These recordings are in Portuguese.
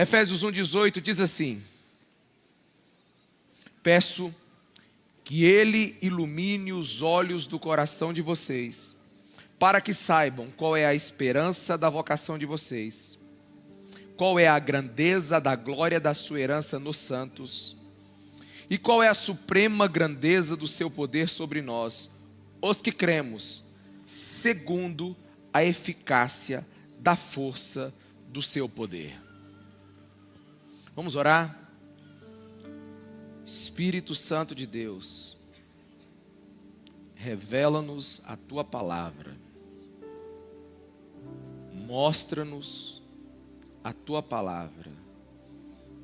Efésios 1,18 diz assim: peço que Ele ilumine os olhos do coração de vocês, para que saibam qual é a esperança da vocação de vocês, qual é a grandeza da glória da sua herança nos santos, e qual é a suprema grandeza do seu poder sobre nós, os que cremos, segundo a eficácia da força do seu poder. Vamos orar? Espírito Santo de Deus, revela-nos a tua palavra, mostra-nos a tua palavra,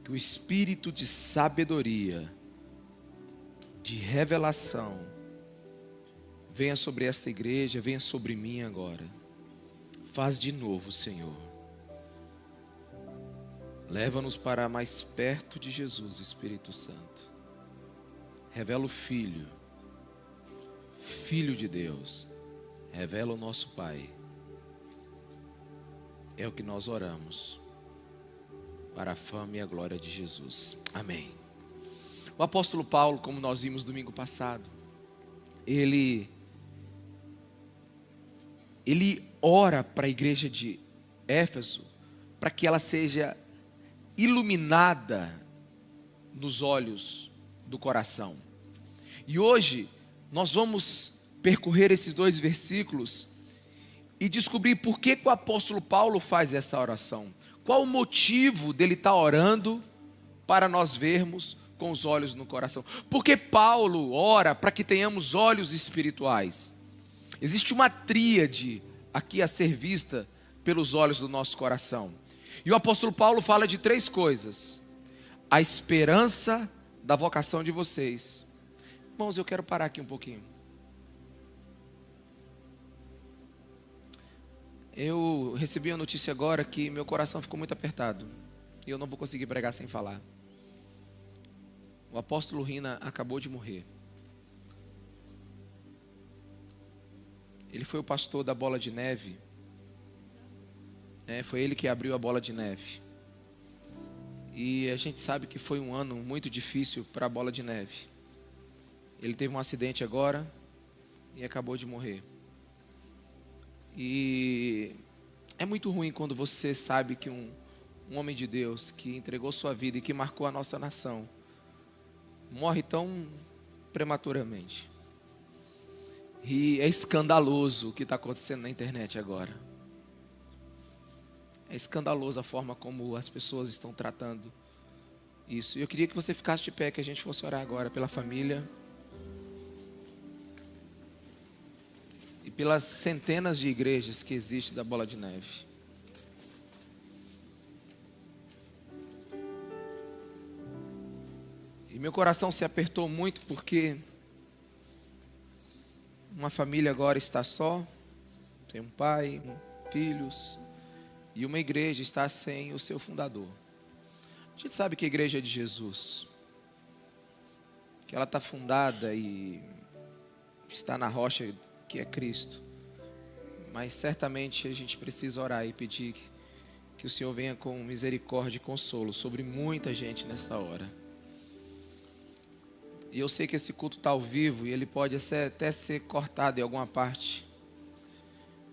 que o espírito de sabedoria, de revelação, venha sobre esta igreja, venha sobre mim agora. Faz de novo, Senhor. Leva-nos para mais perto de Jesus, Espírito Santo. Revela o Filho, Filho de Deus. Revela o nosso Pai. É o que nós oramos, para a fama e a glória de Jesus. Amém. O apóstolo Paulo, como nós vimos domingo passado, ele ora para a igreja de Éfeso, para que ela seja iluminada nos olhos do coração. E hoje nós vamos percorrer esses 2 versículos e descobrir por que o apóstolo Paulo faz essa oração. Qual o motivo dele estar orando para nós vermos com os olhos no coração? Porque Paulo ora para que tenhamos olhos espirituais. Existe uma tríade aqui a ser vista pelos olhos do nosso coração. E o apóstolo Paulo fala de 3 coisas: a esperança da vocação de vocês. Irmãos, eu quero parar aqui um pouquinho. Eu recebi a notícia agora que meu coração ficou muito apertado e eu não vou conseguir pregar sem falar. O apóstolo Rina acabou de morrer. Ele foi o pastor da Bola de Neve. Foi ele que abriu a Bola de Neve. E a gente sabe que foi um ano muito difícil para a Bola de Neve. Ele teve um acidente agora e acabou de morrer. E é muito ruim quando você sabe que um homem de Deus que entregou sua vida e que marcou a nossa nação morre tão prematuramente. E é escandaloso o que está acontecendo na internet agora. É escandaloso a forma como as pessoas estão tratando isso. E eu queria que você ficasse de pé, que a gente fosse orar agora pela família e pelas centenas de igrejas que existem da Bola de Neve. E meu coração se apertou muito porque uma família agora está só, tem um pai, filhos, e uma igreja está sem o seu fundador. A gente sabe que a igreja é de Jesus, que ela está fundada e está na rocha que é Cristo. Mas certamente a gente precisa orar e pedir que o Senhor venha com misericórdia e consolo sobre muita gente nessa hora. E eu sei que esse culto está ao vivo e ele pode até ser cortado em alguma parte.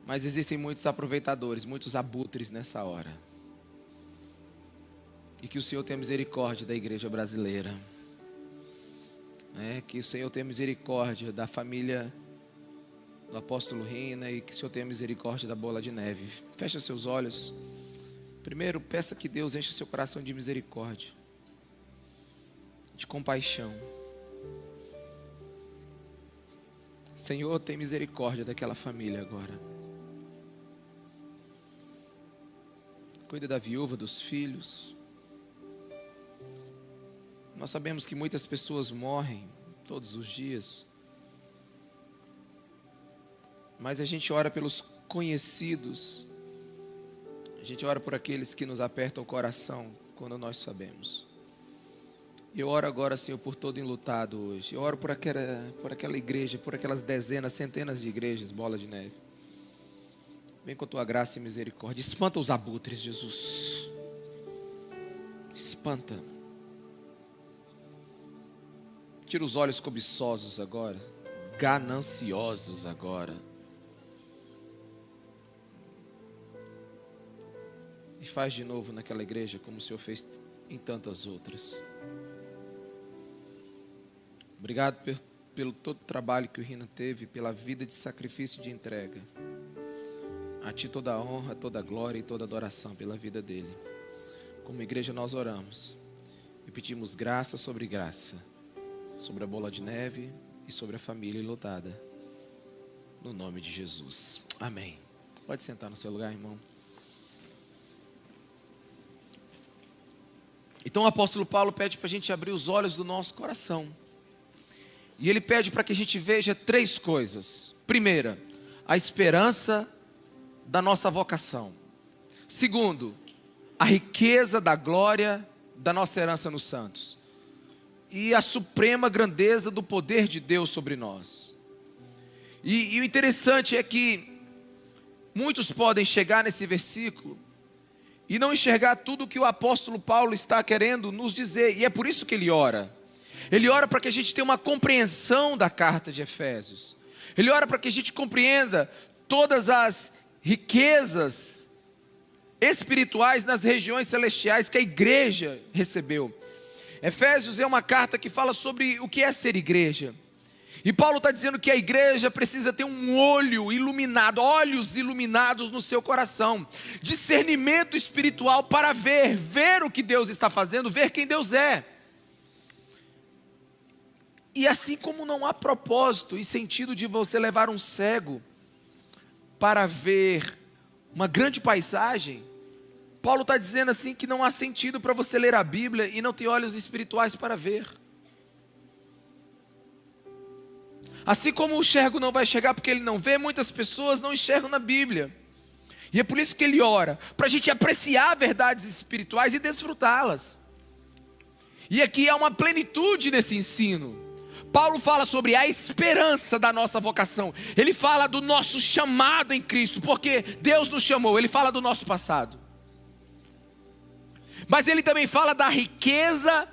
Mas existem muitos aproveitadores, muitos abutres nessa hora. E que o Senhor tenha misericórdia da igreja brasileira. Que o Senhor tenha misericórdia da família do apóstolo Rina e que o Senhor tenha misericórdia da Bola de Neve. Feche seus olhos. Primeiro, peça que Deus encha seu coração de misericórdia, de compaixão. Senhor, tem misericórdia daquela família agora. Cuida da viúva, dos filhos. Nós sabemos que muitas pessoas morrem todos os dias. Mas a gente ora pelos conhecidos. A gente ora por aqueles que nos apertam o coração quando nós sabemos. E eu oro agora, Senhor, por todo enlutado hoje. Eu oro por aquela igreja, por aquelas dezenas, centenas de igrejas, Bola de Neve. Vem com a tua graça e misericórdia. Espanta os abutres, Jesus. espanta. Tira os olhos cobiçosos agora, gananciosos agora. E faz de novo naquela igreja como o Senhor fez em tantas outras. Obrigado pelo todo o trabalho que o Rina teve, pela vida de sacrifício e de entrega. A Ti toda a honra, toda a glória e toda a adoração pela vida dele. Como igreja nós oramos e pedimos graça sobre graça, sobre a bola de neve e sobre a família enlutada. No nome de Jesus. Amém. Pode sentar no seu lugar, irmão. Então o apóstolo Paulo pede para a gente abrir os olhos do nosso coração. E ele pede para que a gente veja 3 coisas. Primeira, a esperança da nossa vocação. Segundo, a riqueza da glória da nossa herança nos santos. E a suprema grandeza do poder de Deus sobre nós. E o interessante é que muitos podem chegar nesse versículo e não enxergar tudo que o apóstolo Paulo está querendo nos dizer. E é por isso que ele ora. Ele ora para que a gente tenha uma compreensão da carta de Efésios. Ele ora para que a gente compreenda todas as riquezas espirituais nas regiões celestiais que a igreja recebeu. Efésios é uma carta que fala sobre o que é ser igreja. E Paulo está dizendo que a igreja precisa ter um olho iluminado, olhos iluminados no seu coração, discernimento espiritual para ver o que Deus está fazendo, ver quem Deus é. E assim como não há propósito e sentido de você levar um cego para ver uma grande paisagem, Paulo está dizendo assim que não há sentido para você ler a Bíblia e não ter olhos espirituais para ver. Assim como o cego não vai enxergar porque ele não vê, muitas pessoas não enxergam na Bíblia. E é por isso que ele ora, para a gente apreciar verdades espirituais e desfrutá-las. E aqui há uma plenitude nesse ensino. Paulo fala sobre a esperança da nossa vocação. Ele fala do nosso chamado em Cristo, porque Deus nos chamou. Ele fala do nosso passado. Mas ele também fala da riqueza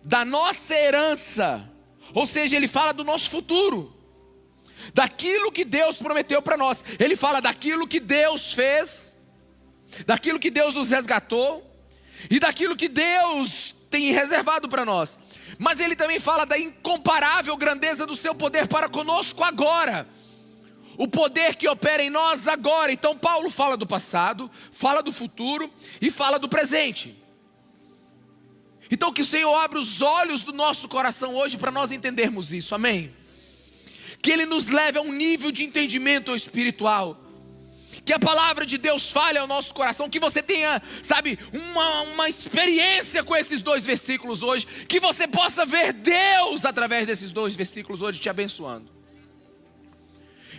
da nossa herança. Ou seja, ele fala do nosso futuro, daquilo que Deus prometeu para nós. Ele fala daquilo que Deus fez, daquilo que Deus nos resgatou e daquilo que Deus tem reservado para nós. Mas ele também fala da incomparável grandeza do seu poder para conosco agora, o poder que opera em nós agora. Então Paulo fala do passado, fala do futuro e fala do presente. Então que o Senhor abra os olhos do nosso coração hoje para nós entendermos isso, amém? Que Ele nos leve a um nível de entendimento espiritual, que a palavra de Deus fale ao nosso coração, que você tenha, sabe, uma experiência com esses 2 versículos hoje, que você possa ver Deus através desses 2 versículos hoje te abençoando.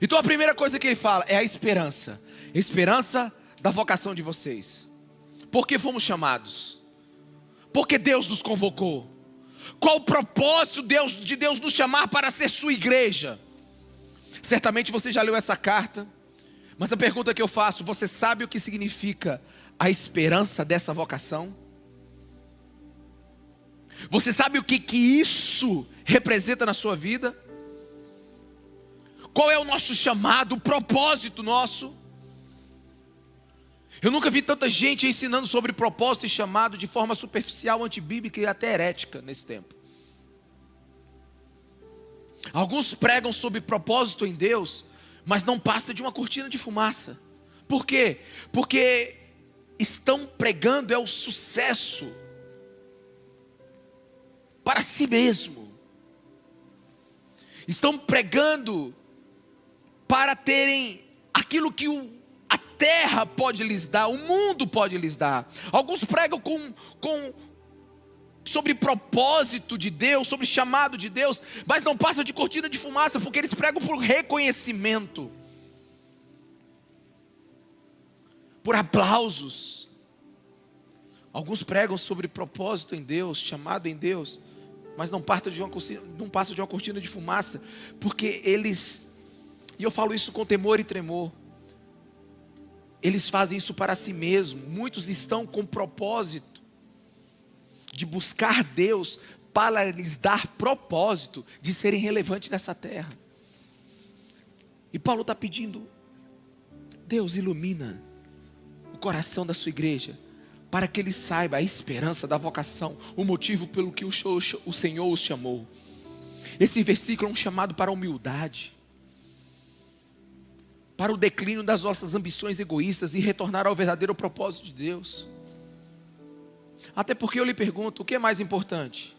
Então a primeira coisa que ele fala é a esperança da vocação de vocês. Por que fomos chamados? Porque Deus nos convocou. Qual o propósito de Deus nos chamar para ser sua igreja? Certamente você já leu essa carta, mas a pergunta que eu faço: você sabe o que significa a esperança dessa vocação? Você sabe o que isso representa na sua vida? Qual é o nosso chamado, o propósito nosso? Eu nunca vi tanta gente ensinando sobre propósito e chamado de forma superficial, antibíblica e até herética nesse tempo. Alguns pregam sobre propósito em Deus, mas não passa de uma cortina de fumaça. Por quê? Porque estão pregando o sucesso para si mesmo. Estão pregando para terem aquilo que a terra pode lhes dar, o mundo pode lhes dar. Alguns pregam sobre propósito de Deus, sobre chamado de Deus, mas não passa de cortina de fumaça, porque eles pregam por reconhecimento, por aplausos. Alguns pregam sobre propósito em Deus, chamado em Deus, mas não passa de uma cortina de fumaça, porque eles, e eu falo isso com temor e tremor, eles fazem isso para si mesmo. Muitos estão com propósito, de buscar Deus para lhes dar propósito de serem relevantes nessa terra. E Paulo está pedindo: Deus, ilumina o coração da sua igreja, para que ele saiba a esperança da vocação, o motivo pelo que o Senhor os chamou. Esse versículo é um chamado para a humildade, para o declínio das nossas ambições egoístas e retornar ao verdadeiro propósito de Deus. Até porque eu lhe pergunto, o que é mais importante?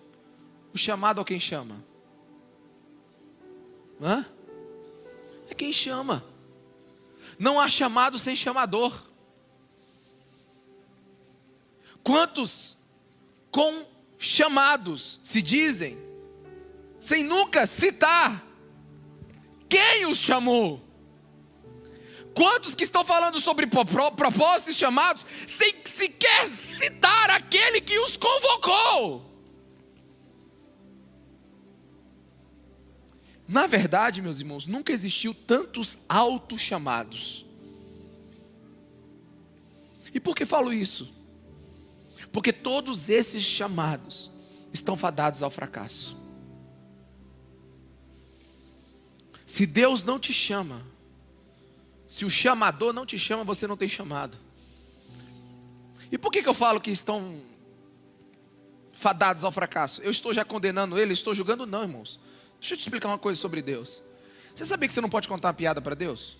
O chamado ou quem chama? É quem chama. Não há chamado sem chamador. Quantos com chamados se dizem, sem nunca citar quem os chamou? Quantos que estão falando sobre propósitos e chamados, sem sequer citar aquele que os convocou? Na verdade, meus irmãos, nunca existiu tantos autochamados. E por que falo isso? Porque todos esses chamados estão fadados ao fracasso. Se Deus não te chama, se o chamador não te chama, você não tem chamado. E por que eu falo que estão fadados ao fracasso? Eu estou já condenando ele, estou julgando? Não, irmãos. Deixa eu te explicar uma coisa sobre Deus. Você sabia que você não pode contar uma piada para Deus?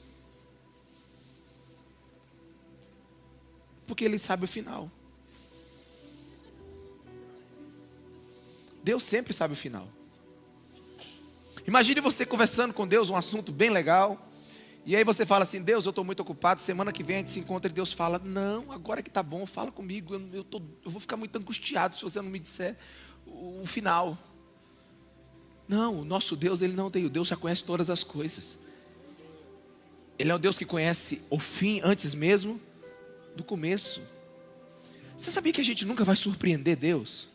Porque Ele sabe o final. Deus sempre sabe o final. Imagine você conversando com Deus, um assunto bem legal, e aí você fala assim: Deus, eu estou muito ocupado, semana que vem a gente se encontra, e Deus fala: não, agora que está bom, fala comigo, eu vou ficar muito angustiado se você não me disser o final. Não, o nosso Deus, Ele não tem, o Deus já conhece todas as coisas. Ele é o Deus que conhece o fim antes mesmo do começo. Você sabia que a gente nunca vai surpreender Deus?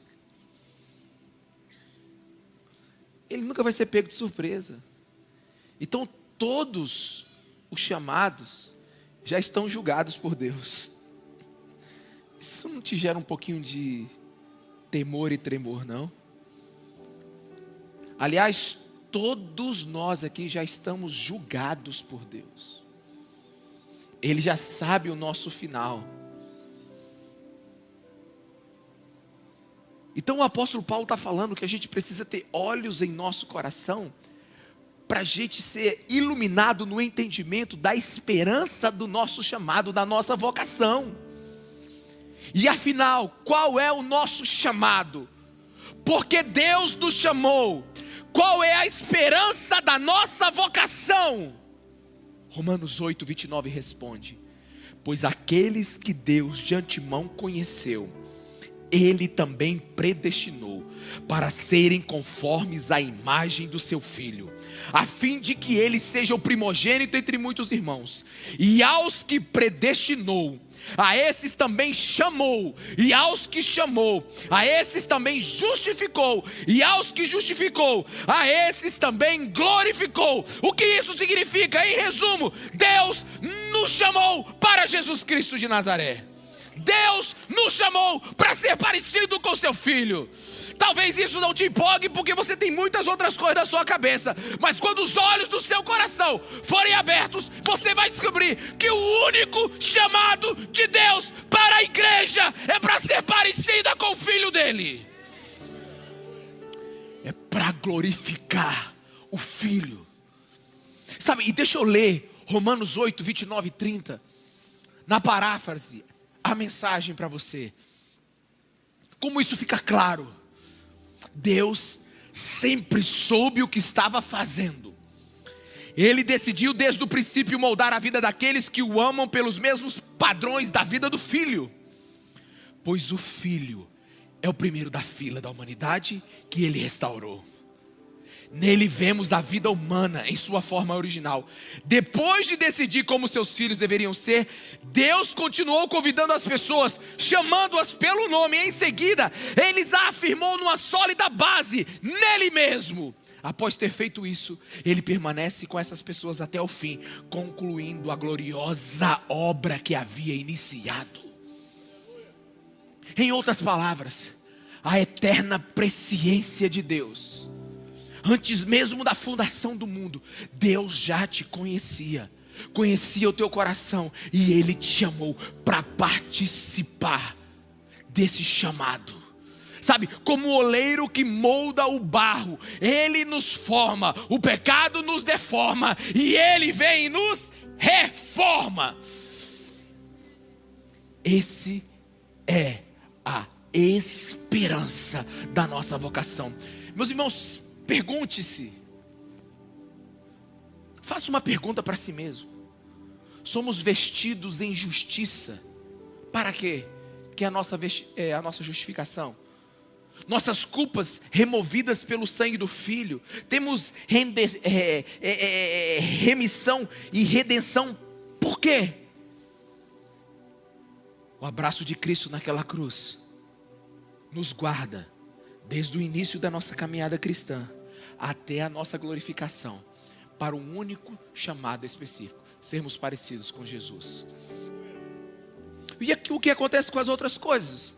Ele nunca vai ser pego de surpresa. Então todos os chamados já estão julgados por Deus. Isso não te gera um pouquinho de temor e tremor, não? Aliás, todos nós aqui já estamos julgados por Deus. Ele já sabe o nosso final. Então o apóstolo Paulo está falando que a gente precisa ter olhos em nosso coração, para a gente ser iluminado no entendimento da esperança do nosso chamado, da nossa vocação. E afinal, qual é o nosso chamado? Porque Deus nos chamou. Qual é a esperança da nossa vocação? Romanos 8, 29 responde: pois aqueles que Deus de antemão conheceu, Ele também predestinou para serem conformes à imagem do seu Filho, a fim de que ele seja o primogênito entre muitos irmãos. E aos que predestinou, a esses também chamou. E aos que chamou, a esses também justificou. E aos que justificou, a esses também glorificou. O que isso significa? Em resumo, Deus nos chamou para Jesus Cristo de Nazaré. Deus nos chamou para ser parecido com seu Filho. Talvez isso não te empolgue, porque você tem muitas outras coisas na sua cabeça, mas quando os olhos do seu coração forem abertos, você vai descobrir que o único chamado de Deus para a igreja é para ser parecida com o Filho dele. É para glorificar o Filho. Sabe, e deixa eu ler Romanos 8, 29 e 30, na paráfrase, a mensagem para você. Como isso fica claro? Deus sempre soube o que estava fazendo. Ele decidiu desde o princípio moldar a vida daqueles que o amam pelos mesmos padrões da vida do Filho. Pois o Filho é o primeiro da fila da humanidade que Ele restaurou. Nele vemos a vida humana em sua forma original. Depois de decidir como seus filhos deveriam ser, Deus continuou convidando as pessoas, chamando-as pelo nome. Em seguida, Ele as afirmou numa sólida base, nele mesmo. Após ter feito isso, Ele permanece com essas pessoas até o fim, concluindo a gloriosa obra que havia iniciado. Em outras palavras, a eterna presciência de Deus. Antes mesmo da fundação do mundo, Deus já te conhecia. Conhecia o teu coração. E Ele te chamou para participar desse chamado. Sabe, como o oleiro que molda o barro, Ele nos forma, o pecado nos deforma, e Ele vem e nos reforma. Esse é a esperança da nossa vocação. Meus irmãos, pergunte-se, faça uma pergunta para si mesmo. Somos vestidos em justiça, para quê? Que é a nossa justificação. Nossas culpas removidas pelo sangue do Filho. Temos remissão e redenção. Por quê? O abraço de Cristo naquela cruz nos guarda desde o início da nossa caminhada cristã até a nossa glorificação, para um único chamado específico: sermos parecidos com Jesus. E o que acontece com as outras coisas?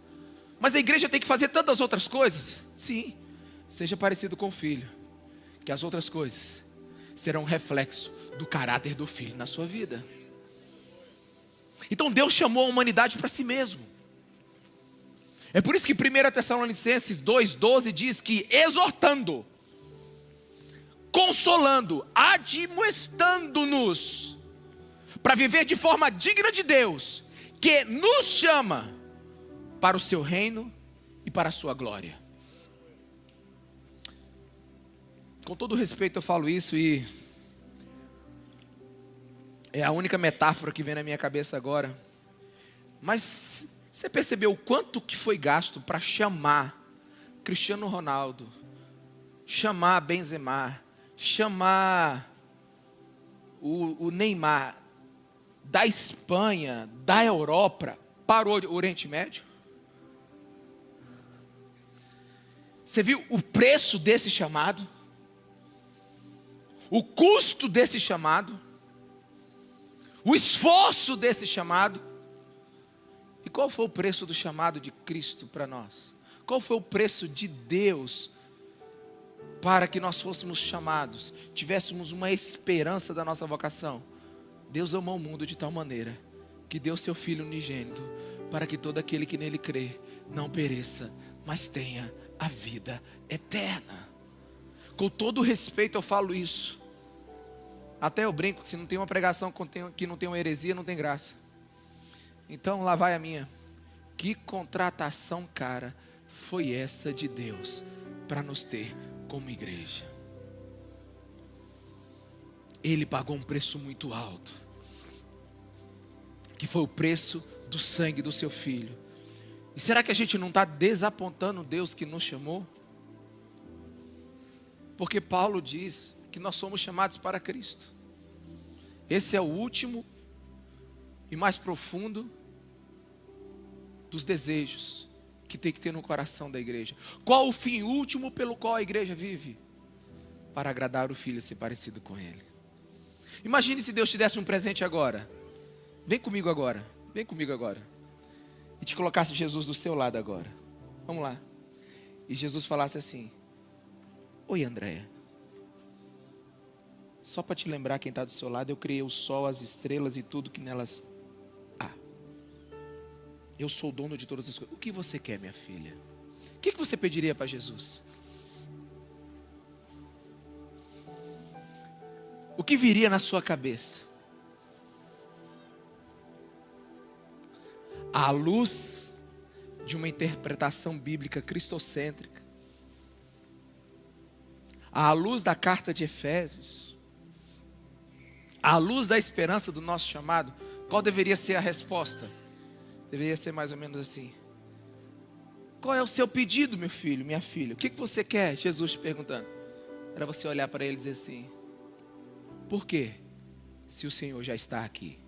Mas a igreja tem que fazer tantas outras coisas. Sim, seja parecido com o Filho, que as outras coisas serão um reflexo do caráter do Filho na sua vida. Então Deus chamou a humanidade para si mesmo. É por isso que 1 Tessalonicenses 2,12 diz que exortando, consolando, admoestando-nos para viver de forma digna de Deus, que nos chama para o seu reino e para a sua glória. Com todo respeito eu falo isso, e é a única metáfora que vem na minha cabeça agora. Mas você percebeu o quanto que foi gasto para chamar Cristiano Ronaldo, chamar Benzema, chamar o Neymar da Espanha, da Europa para o Oriente Médio? Você viu o preço desse chamado? O custo desse chamado? O esforço desse chamado? E qual foi o preço do chamado de Cristo para nós? Qual foi o preço de Deus para que nós fôssemos chamados, tivéssemos uma esperança da nossa vocação? Deus amou o mundo de tal maneira que deu seu Filho unigênito, para que todo aquele que nele crê não pereça, mas tenha a vida eterna. Com todo respeito eu falo isso. Até eu brinco que se não tem uma pregação que não tem uma heresia, não tem graça. Então lá vai a minha. Que contratação cara foi essa de Deus para nos ter como igreja? Ele pagou um preço muito alto, que foi o preço do sangue do seu Filho. E será que a gente não está desapontando Deus que nos chamou? Porque Paulo diz que nós somos chamados para Cristo. Esse é o último e mais profundo dos desejos que tem que ter no coração da igreja. Qual o fim último pelo qual a igreja vive? Para agradar o Filho e ser parecido com Ele. Imagine se Deus te desse um presente agora. Vem comigo agora. Vem comigo agora. E te colocasse Jesus do seu lado agora. Vamos lá. E Jesus falasse assim: oi, Andréia. Só para te lembrar quem está do seu lado, eu criei o sol, as estrelas e tudo que nelas há. Eu sou o dono de todas as coisas. O que você quer, minha filha? O que você pediria para Jesus? O que viria na sua cabeça? À luz de uma interpretação bíblica cristocêntrica, à luz da carta de Efésios, à luz da esperança do nosso chamado, qual deveria ser a resposta? Deveria ser mais ou menos assim: qual é o seu pedido, meu filho, minha filha? O que você quer? Jesus te perguntando. Era você olhar para ele e dizer assim: por quê? Se o Senhor já está aqui.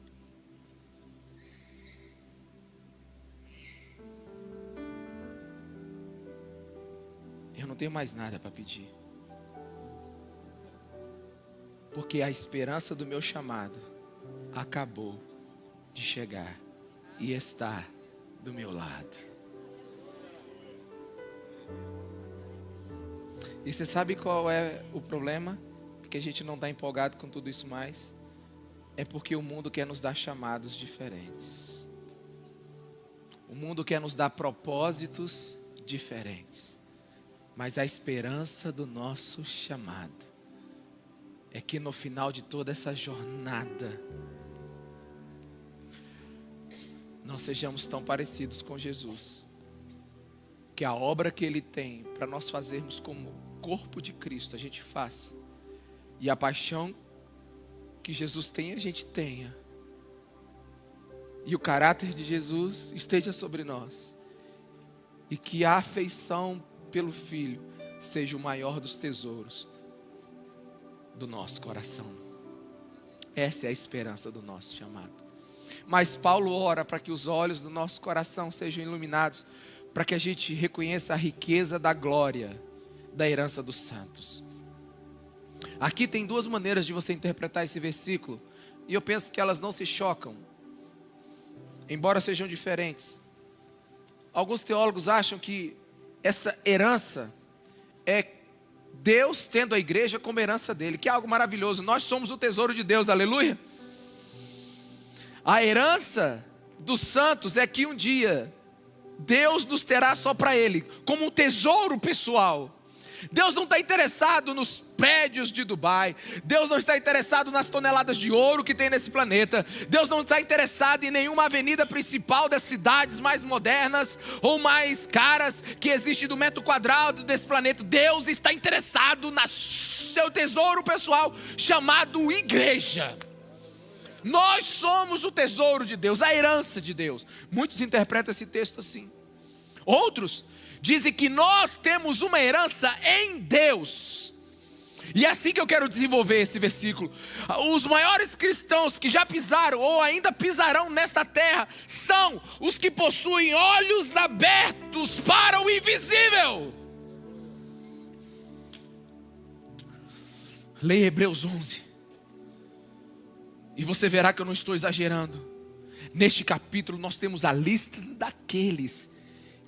Eu não tenho mais nada para pedir. Porque a esperança do meu chamado acabou de chegar e está do meu lado. E você sabe qual é o problema? Que a gente não está empolgado com tudo isso mais. É porque o mundo quer nos dar chamados diferentes. O mundo quer nos dar propósitos diferentes. Mas a esperança do nosso chamado é que no final de toda essa jornada, nós sejamos tão parecidos com Jesus, que a obra que Ele tem para nós fazermos como corpo de Cristo, a gente faça. E a paixão que Jesus tem, a gente tenha. E o caráter de Jesus esteja sobre nós. E que a afeição pelo Filho seja o maior dos tesouros do nosso coração. Essa é a esperança do nosso chamado. Mas Paulo ora para que os olhos do nosso coração sejam iluminados, para que a gente reconheça a riqueza da glória da herança dos santos. Aqui tem duas maneiras de você interpretar esse versículo, e eu penso que elas não se chocam, embora sejam diferentes. Alguns teólogos acham que essa herança é Deus tendo a igreja como herança dele, que é algo maravilhoso. Nós somos o tesouro de Deus, aleluia. A herança dos santos é que um dia Deus nos terá só para Ele, como um tesouro pessoal. Deus não está interessado nos prédios de Dubai. Deus não está interessado nas toneladas de ouro que tem nesse planeta. Deus não está interessado em nenhuma avenida principal das cidades mais modernas ou mais caras que existe do metro quadrado desse planeta. Deus está interessado no seu tesouro pessoal chamado igreja. Nós somos o tesouro de Deus, a herança de Deus. Muitos interpretam esse texto assim. Outros dizem que nós temos uma herança em Deus. E é assim que eu quero desenvolver esse versículo. Os maiores cristãos que já pisaram ou ainda pisarão nesta terra são os que possuem olhos abertos para o invisível. Leia Hebreus 11. E você verá que eu não estou exagerando. Neste capítulo nós temos a lista daqueles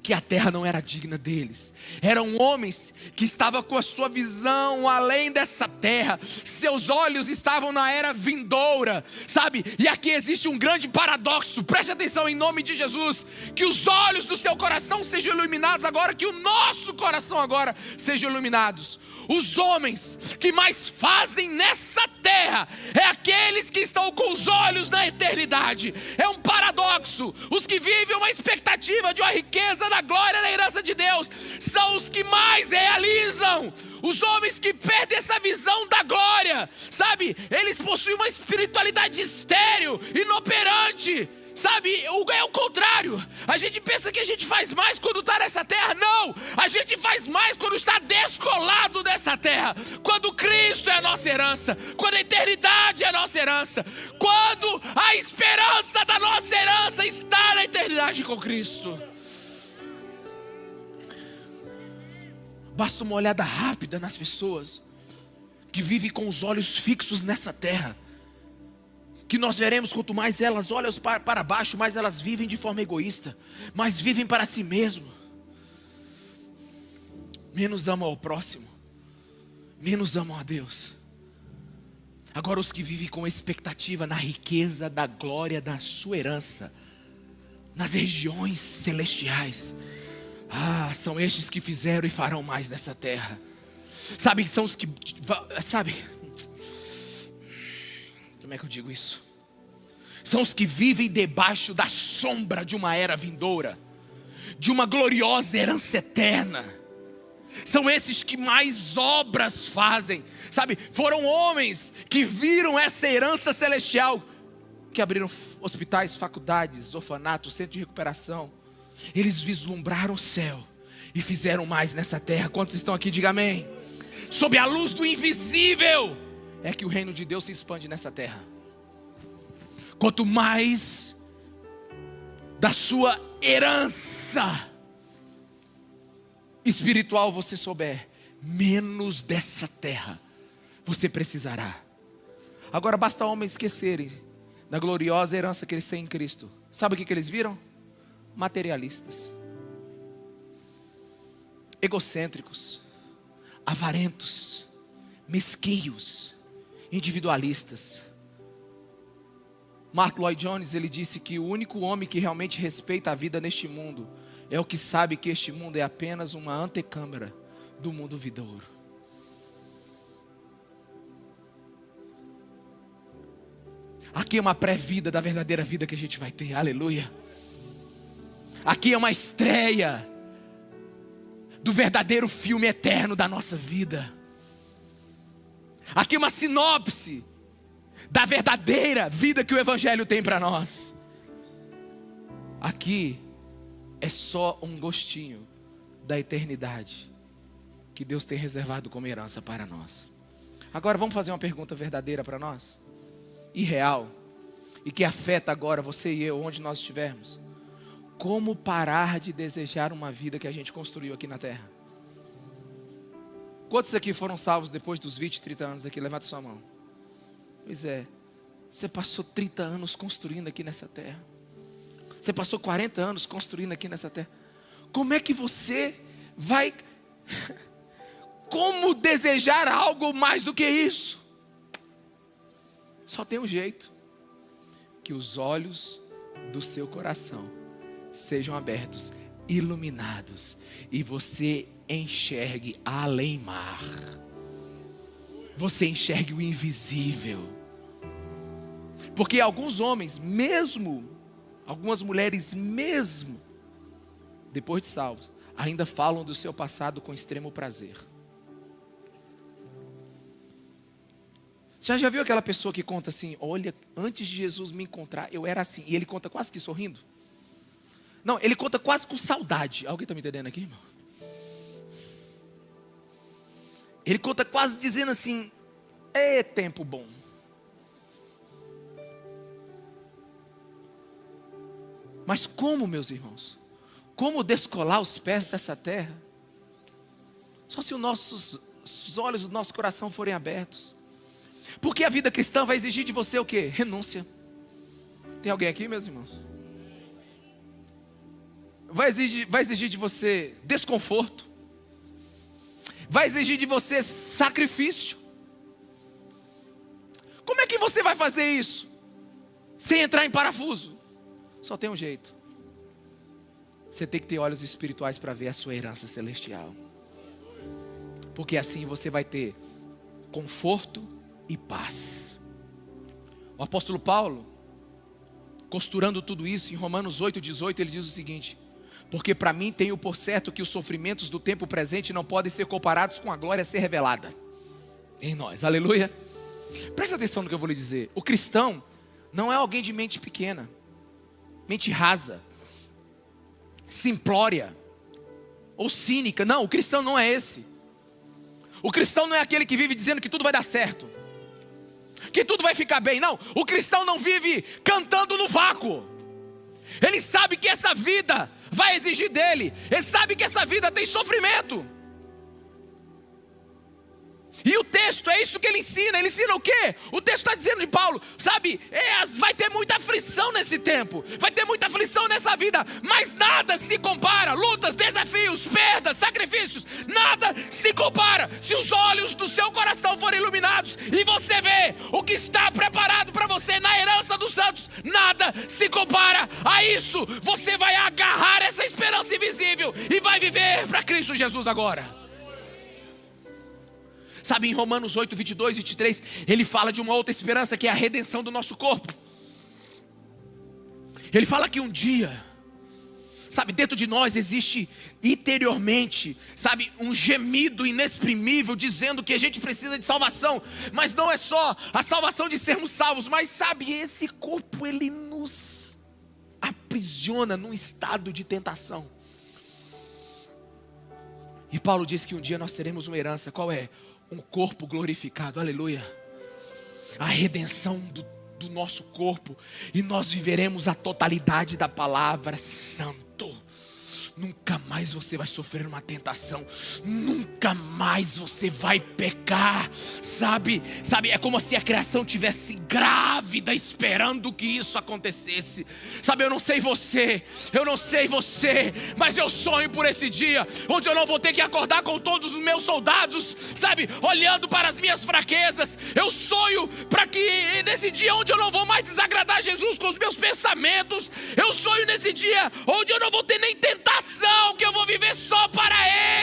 que a terra não era digna deles. Eram homens que estavam com a sua visão além dessa terra. Seus olhos estavam na era vindoura, sabe? E aqui existe um grande paradoxo. Preste atenção em nome de Jesus. Que os olhos do seu coração sejam iluminados agora. Que o nosso coração agora sejam iluminados. Os homens que mais fazem nessa terra é aqueles que estão com os olhos na eternidade. É um paradoxo. Os que vivem uma expectativa de uma riqueza da glória da herança de Deus são os que mais realizam. Os homens que perdem essa visão da glória, sabe? Eles possuem uma espiritualidade estéril, inoperante. Sabe, é o contrário. A gente pensa que a gente faz mais quando está nessa terra. Não, a gente faz mais quando está descolado dessa terra. Quando Cristo é a nossa herança. Quando a eternidade é a nossa herança. Quando a esperança da nossa herança está na eternidade com Cristo. Basta uma olhada rápida nas pessoas que vivem com os olhos fixos nessa terra, que nós veremos quanto mais elas olham para baixo, mais elas vivem de forma egoísta, mais vivem para si mesmo, menos amam ao próximo, menos amam a Deus. Agora os que vivem com expectativa na riqueza da glória da sua herança, nas regiões celestiais, são estes que fizeram e farão mais nessa terra. Sabe, são os que, sabe, como é que eu digo isso? São os que vivem debaixo da sombra de uma era vindoura, de uma gloriosa herança eterna. São esses que mais obras fazem, sabe? Foram homens que viram essa herança celestial, que abriram hospitais, faculdades, orfanatos, centros de recuperação. Eles vislumbraram o céu e fizeram mais nessa terra. Quantos estão aqui? Diga amém. Sob a luz do invisível é que o reino de Deus se expande nessa terra. Quanto mais da sua herança espiritual você souber, menos dessa terra você precisará. Agora basta homens esquecerem da gloriosa herança que eles têm em Cristo. Sabe o que eles viram? Materialistas, egocêntricos, avarentos, mesquinhos, individualistas. Martin Lloyd Jones, ele disse que o único homem que realmente respeita a vida neste mundo é o que sabe que este mundo é apenas uma antecâmara do mundo vindouro. Aqui é uma pré-vida da verdadeira vida que a gente vai ter, aleluia. Aqui é uma estreia do verdadeiro filme eterno da nossa vida. Aqui é uma sinopse da verdadeira vida que o Evangelho tem para nós. Aqui é só um gostinho da eternidade que Deus tem reservado como herança para nós. Agora vamos fazer uma pergunta verdadeira para nós, e real, e que afeta agora você e eu, onde nós estivermos. Como parar de desejar uma vida que a gente construiu aqui na terra? Quantos aqui foram salvos depois dos 20, 30 anos aqui? Levanta sua mão. Pois é, você passou 30 anos construindo aqui nessa terra. Você passou 40 anos construindo aqui nessa terra. Como é que você vai... Como desejar algo mais do que isso? Só tem um jeito. Que os olhos do seu coração sejam abertos, iluminados, e você enxergue além-mar. Você enxergue o invisível. Porque alguns homens, mesmo, algumas mulheres mesmo, depois de salvos, ainda falam do seu passado com extremo prazer. Você já viu aquela pessoa que conta assim: olha, antes de Jesus me encontrar, eu era assim. E ele conta quase que sorrindo. Não, ele conta quase com saudade. Alguém está me entendendo aqui, irmão? Ele conta quase dizendo assim: é tempo bom. Mas como, meus irmãos? Como descolar os pés dessa terra? Só se os nossos olhos, o nosso coração forem abertos. Porque a vida cristã vai exigir de você o quê? Renúncia. Tem alguém aqui, meus irmãos? Vai exigir de você desconforto. Vai exigir de você sacrifício. Como é que você vai fazer isso? Sem entrar em parafuso? Só tem um jeito. Você tem que ter olhos espirituais para ver a sua herança celestial. Porque assim você vai ter conforto e paz. O apóstolo Paulo, costurando tudo isso, em Romanos 8,18, ele diz o seguinte: porque para mim tenho por certo que os sofrimentos do tempo presente não podem ser comparados com a glória a ser revelada em nós. Aleluia. Presta atenção no que eu vou lhe dizer. O cristão não é alguém de mente pequena, mente rasa, simplória ou cínica. Não, o cristão não é esse. O cristão não é aquele que vive dizendo que tudo vai dar certo, que tudo vai ficar bem. Não, o cristão não vive cantando no vácuo. Ele sabe que essa vida vai exigir dele. Ele sabe que essa vida tem sofrimento. E o texto é isso que ele ensina. Ele ensina o quê? O texto está dizendo de Paulo, sabe, vai ter muita aflição nesse tempo, vai ter muita aflição nessa vida, mas nada se compara. Lutas, desafios, perdas, sacrifícios, nada se compara. Se os olhos do seu coração forem iluminados e você vê o que está preparado para você na herança dos santos, nada se compara a isso. Você vai agarrar essa esperança invisível e vai viver para Cristo Jesus agora. Sabe, em Romanos 8, 22 e 23, ele fala de uma outra esperança, que é a redenção do nosso corpo. Ele fala que um dia, sabe, dentro de nós existe interiormente, sabe, um gemido inexprimível, dizendo que a gente precisa de salvação. Mas não é só a salvação de sermos salvos, mas sabe, esse corpo, ele nos aprisiona num estado de tentação. E Paulo diz que um dia nós teremos uma herança. Qual é? Um corpo glorificado, aleluia. A redenção do nosso corpo. E nós viveremos a totalidade da palavra santo. nunca mais você vai sofrer uma tentação, nunca mais você vai pecar, sabe, é como se a criação tivesse grávida esperando que isso acontecesse, sabe, eu não sei você, mas eu sonho por esse dia, onde eu não vou ter que acordar com todos os meus soldados, sabe, olhando para as minhas fraquezas. Eu sonho para que nesse dia onde eu não vou mais desagradar Jesus com os meus pensamentos, eu sonho nesse dia onde eu não vou ter nem tentação, que eu vou viver só para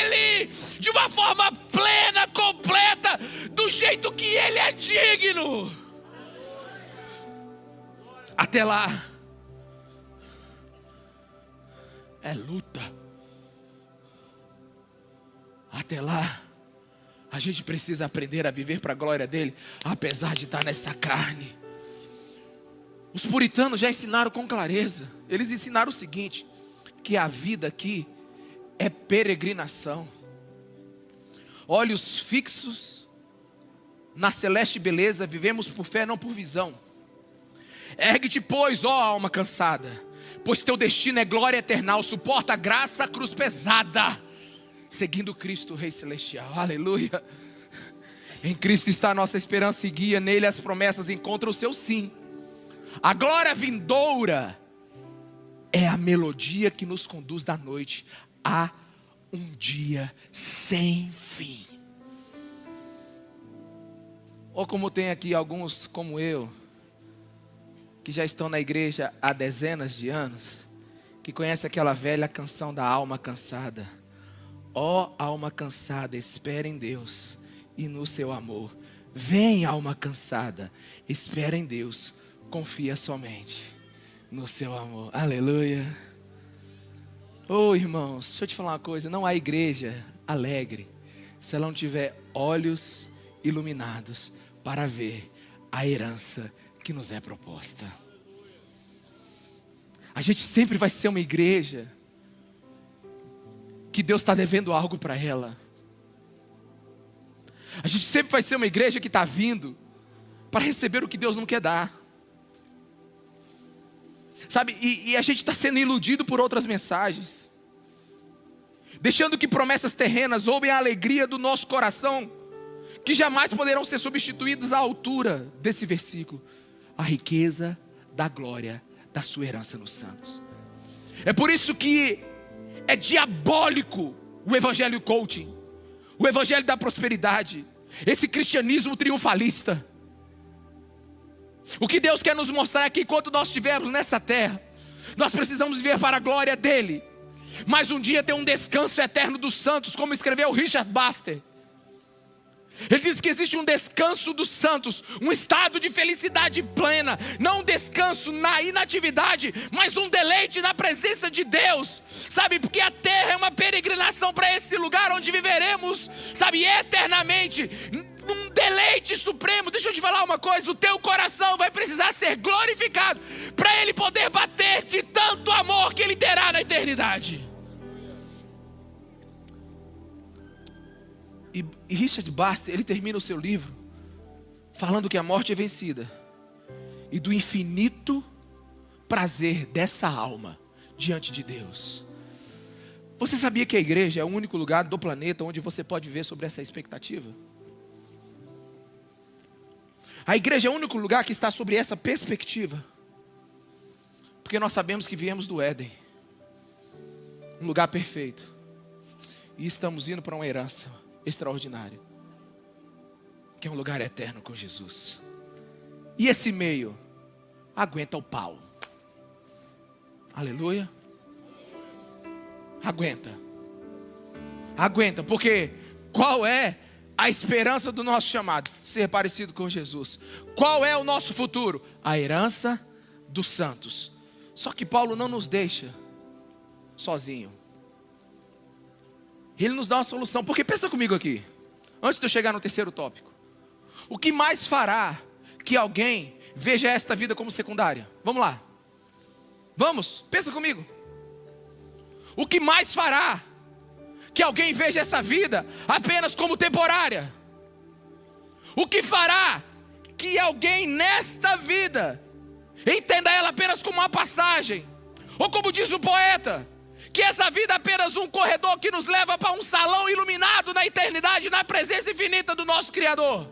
Ele, de uma forma plena, completa, do jeito que Ele é digno. Até lá é luta. Até lá a gente precisa aprender a viver para a glória dele, apesar de estar nessa carne. Os puritanos já ensinaram com clareza. Eles ensinaram o seguinte: que a vida aqui é peregrinação. Olhos fixos na celeste beleza, vivemos por fé, não por visão. Ergue-te, pois, ó alma cansada, pois teu destino é glória eternal. Suporta a graça, a cruz pesada, seguindo Cristo, Rei Celestial. Aleluia. Em Cristo está a nossa esperança e guia. Nele as promessas encontram o seu sim. A glória vindoura é a melodia que nos conduz da noite a um dia sem fim. Ou como tem aqui alguns como eu, que já estão na igreja há dezenas de anos, que conhecem aquela velha canção da alma cansada. Ó alma cansada, espera em Deus e no seu amor. Vem, alma cansada, espera em Deus, confia somente no seu amor. Aleluia. Oh, irmãos, deixa eu te falar uma coisa. Não há igreja alegre se ela não tiver olhos iluminados para ver a herança que nos é proposta. A gente sempre vai ser uma igreja que Deus está devendo algo para ela. A gente sempre vai ser uma igreja que está vindo para receber o que Deus não quer dar. Sabe, e a gente está sendo iludido por outras mensagens, deixando que promessas terrenas roubem a alegria do nosso coração, que jamais poderão ser substituídas à altura desse versículo: a riqueza da glória da sua herança nos santos. É por isso que é diabólico o evangelho coaching, o evangelho da prosperidade, esse cristianismo triunfalista. O que Deus quer nos mostrar é que enquanto nós estivermos nessa terra, nós precisamos viver para a glória dele, mas um dia ter um descanso eterno dos santos, como escreveu Richard Baxter. Ele diz que existe um descanso dos santos, um estado de felicidade plena, não um descanso na inatividade, mas um deleite na presença de Deus, sabe, porque a terra é uma peregrinação para esse lugar onde viveremos, sabe, eternamente, um deleite supremo. Deixa eu te falar uma coisa: o teu coração vai precisar ser glorificado para ele poder bater de tanto amor que ele terá na eternidade. E Richard Baxter, ele termina o seu livro falando que a morte é vencida e do infinito prazer dessa alma diante de Deus. Você sabia que a igreja é o único lugar do planeta onde você pode ver sobre essa expectativa? A igreja é o único lugar que está sobre essa perspectiva, porque nós sabemos que viemos do Éden, um lugar perfeito, e estamos indo para uma herança extraordinária, que é um lugar eterno com Jesus. E esse meio aguenta o pau. Aleluia. Aguenta, porque qual é a esperança do nosso chamado? Ser parecido com Jesus. Qual é o nosso futuro? A herança dos santos. Só que Paulo não nos deixa sozinho. Ele nos dá uma solução. Porque pensa comigo aqui, antes de eu chegar no terceiro tópico: o que mais fará que alguém veja esta vida como secundária? Vamos lá. Vamos, pensa comigo. O que mais fará que alguém veja essa vida apenas como temporária? O que fará que alguém nesta vida entenda ela apenas como uma passagem? Ou como diz o poeta, Que essa vida é apenas um corredor que nos leva para um salão iluminado na eternidade, na presença infinita do nosso Criador.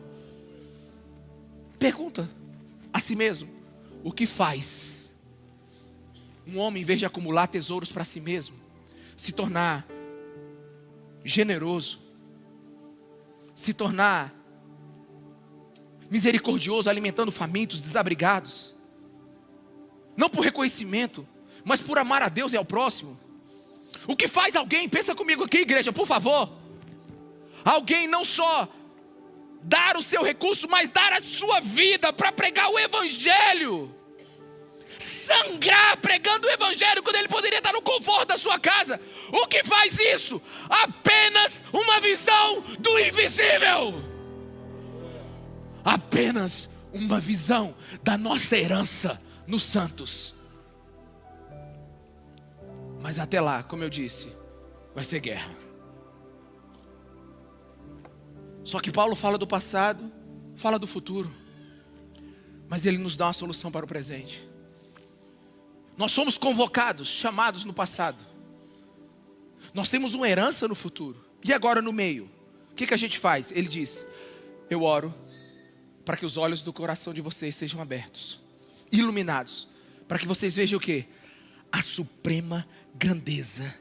Pergunta a si mesmo: o que faz um homem, em vez de acumular tesouros para si mesmo, se tornar generoso, se tornar misericordioso, alimentando famintos, desabrigados? Não por reconhecimento, mas por amar a Deus e ao próximo. O que faz alguém, pensa comigo aqui, igreja, por favor, alguém não só dar o seu recurso, mas dar a sua vida para pregar o Evangelho, sangrar pregando o Evangelho, quando ele poderia estar no conforto da sua casa. O que faz isso? Apenas uma visão do invisível, apenas uma visão da nossa herança nos santos. Mas até lá, como eu disse, vai ser guerra. Só que Paulo fala do passado, fala do futuro, mas ele nos dá uma solução para o presente. Nós somos convocados, chamados no passado. Nós temos uma herança no futuro. E agora no meio, o que a gente faz? Ele diz: eu oro para que os olhos do coração de vocês sejam abertos, iluminados, para que vocês vejam o quê? A suprema grandeza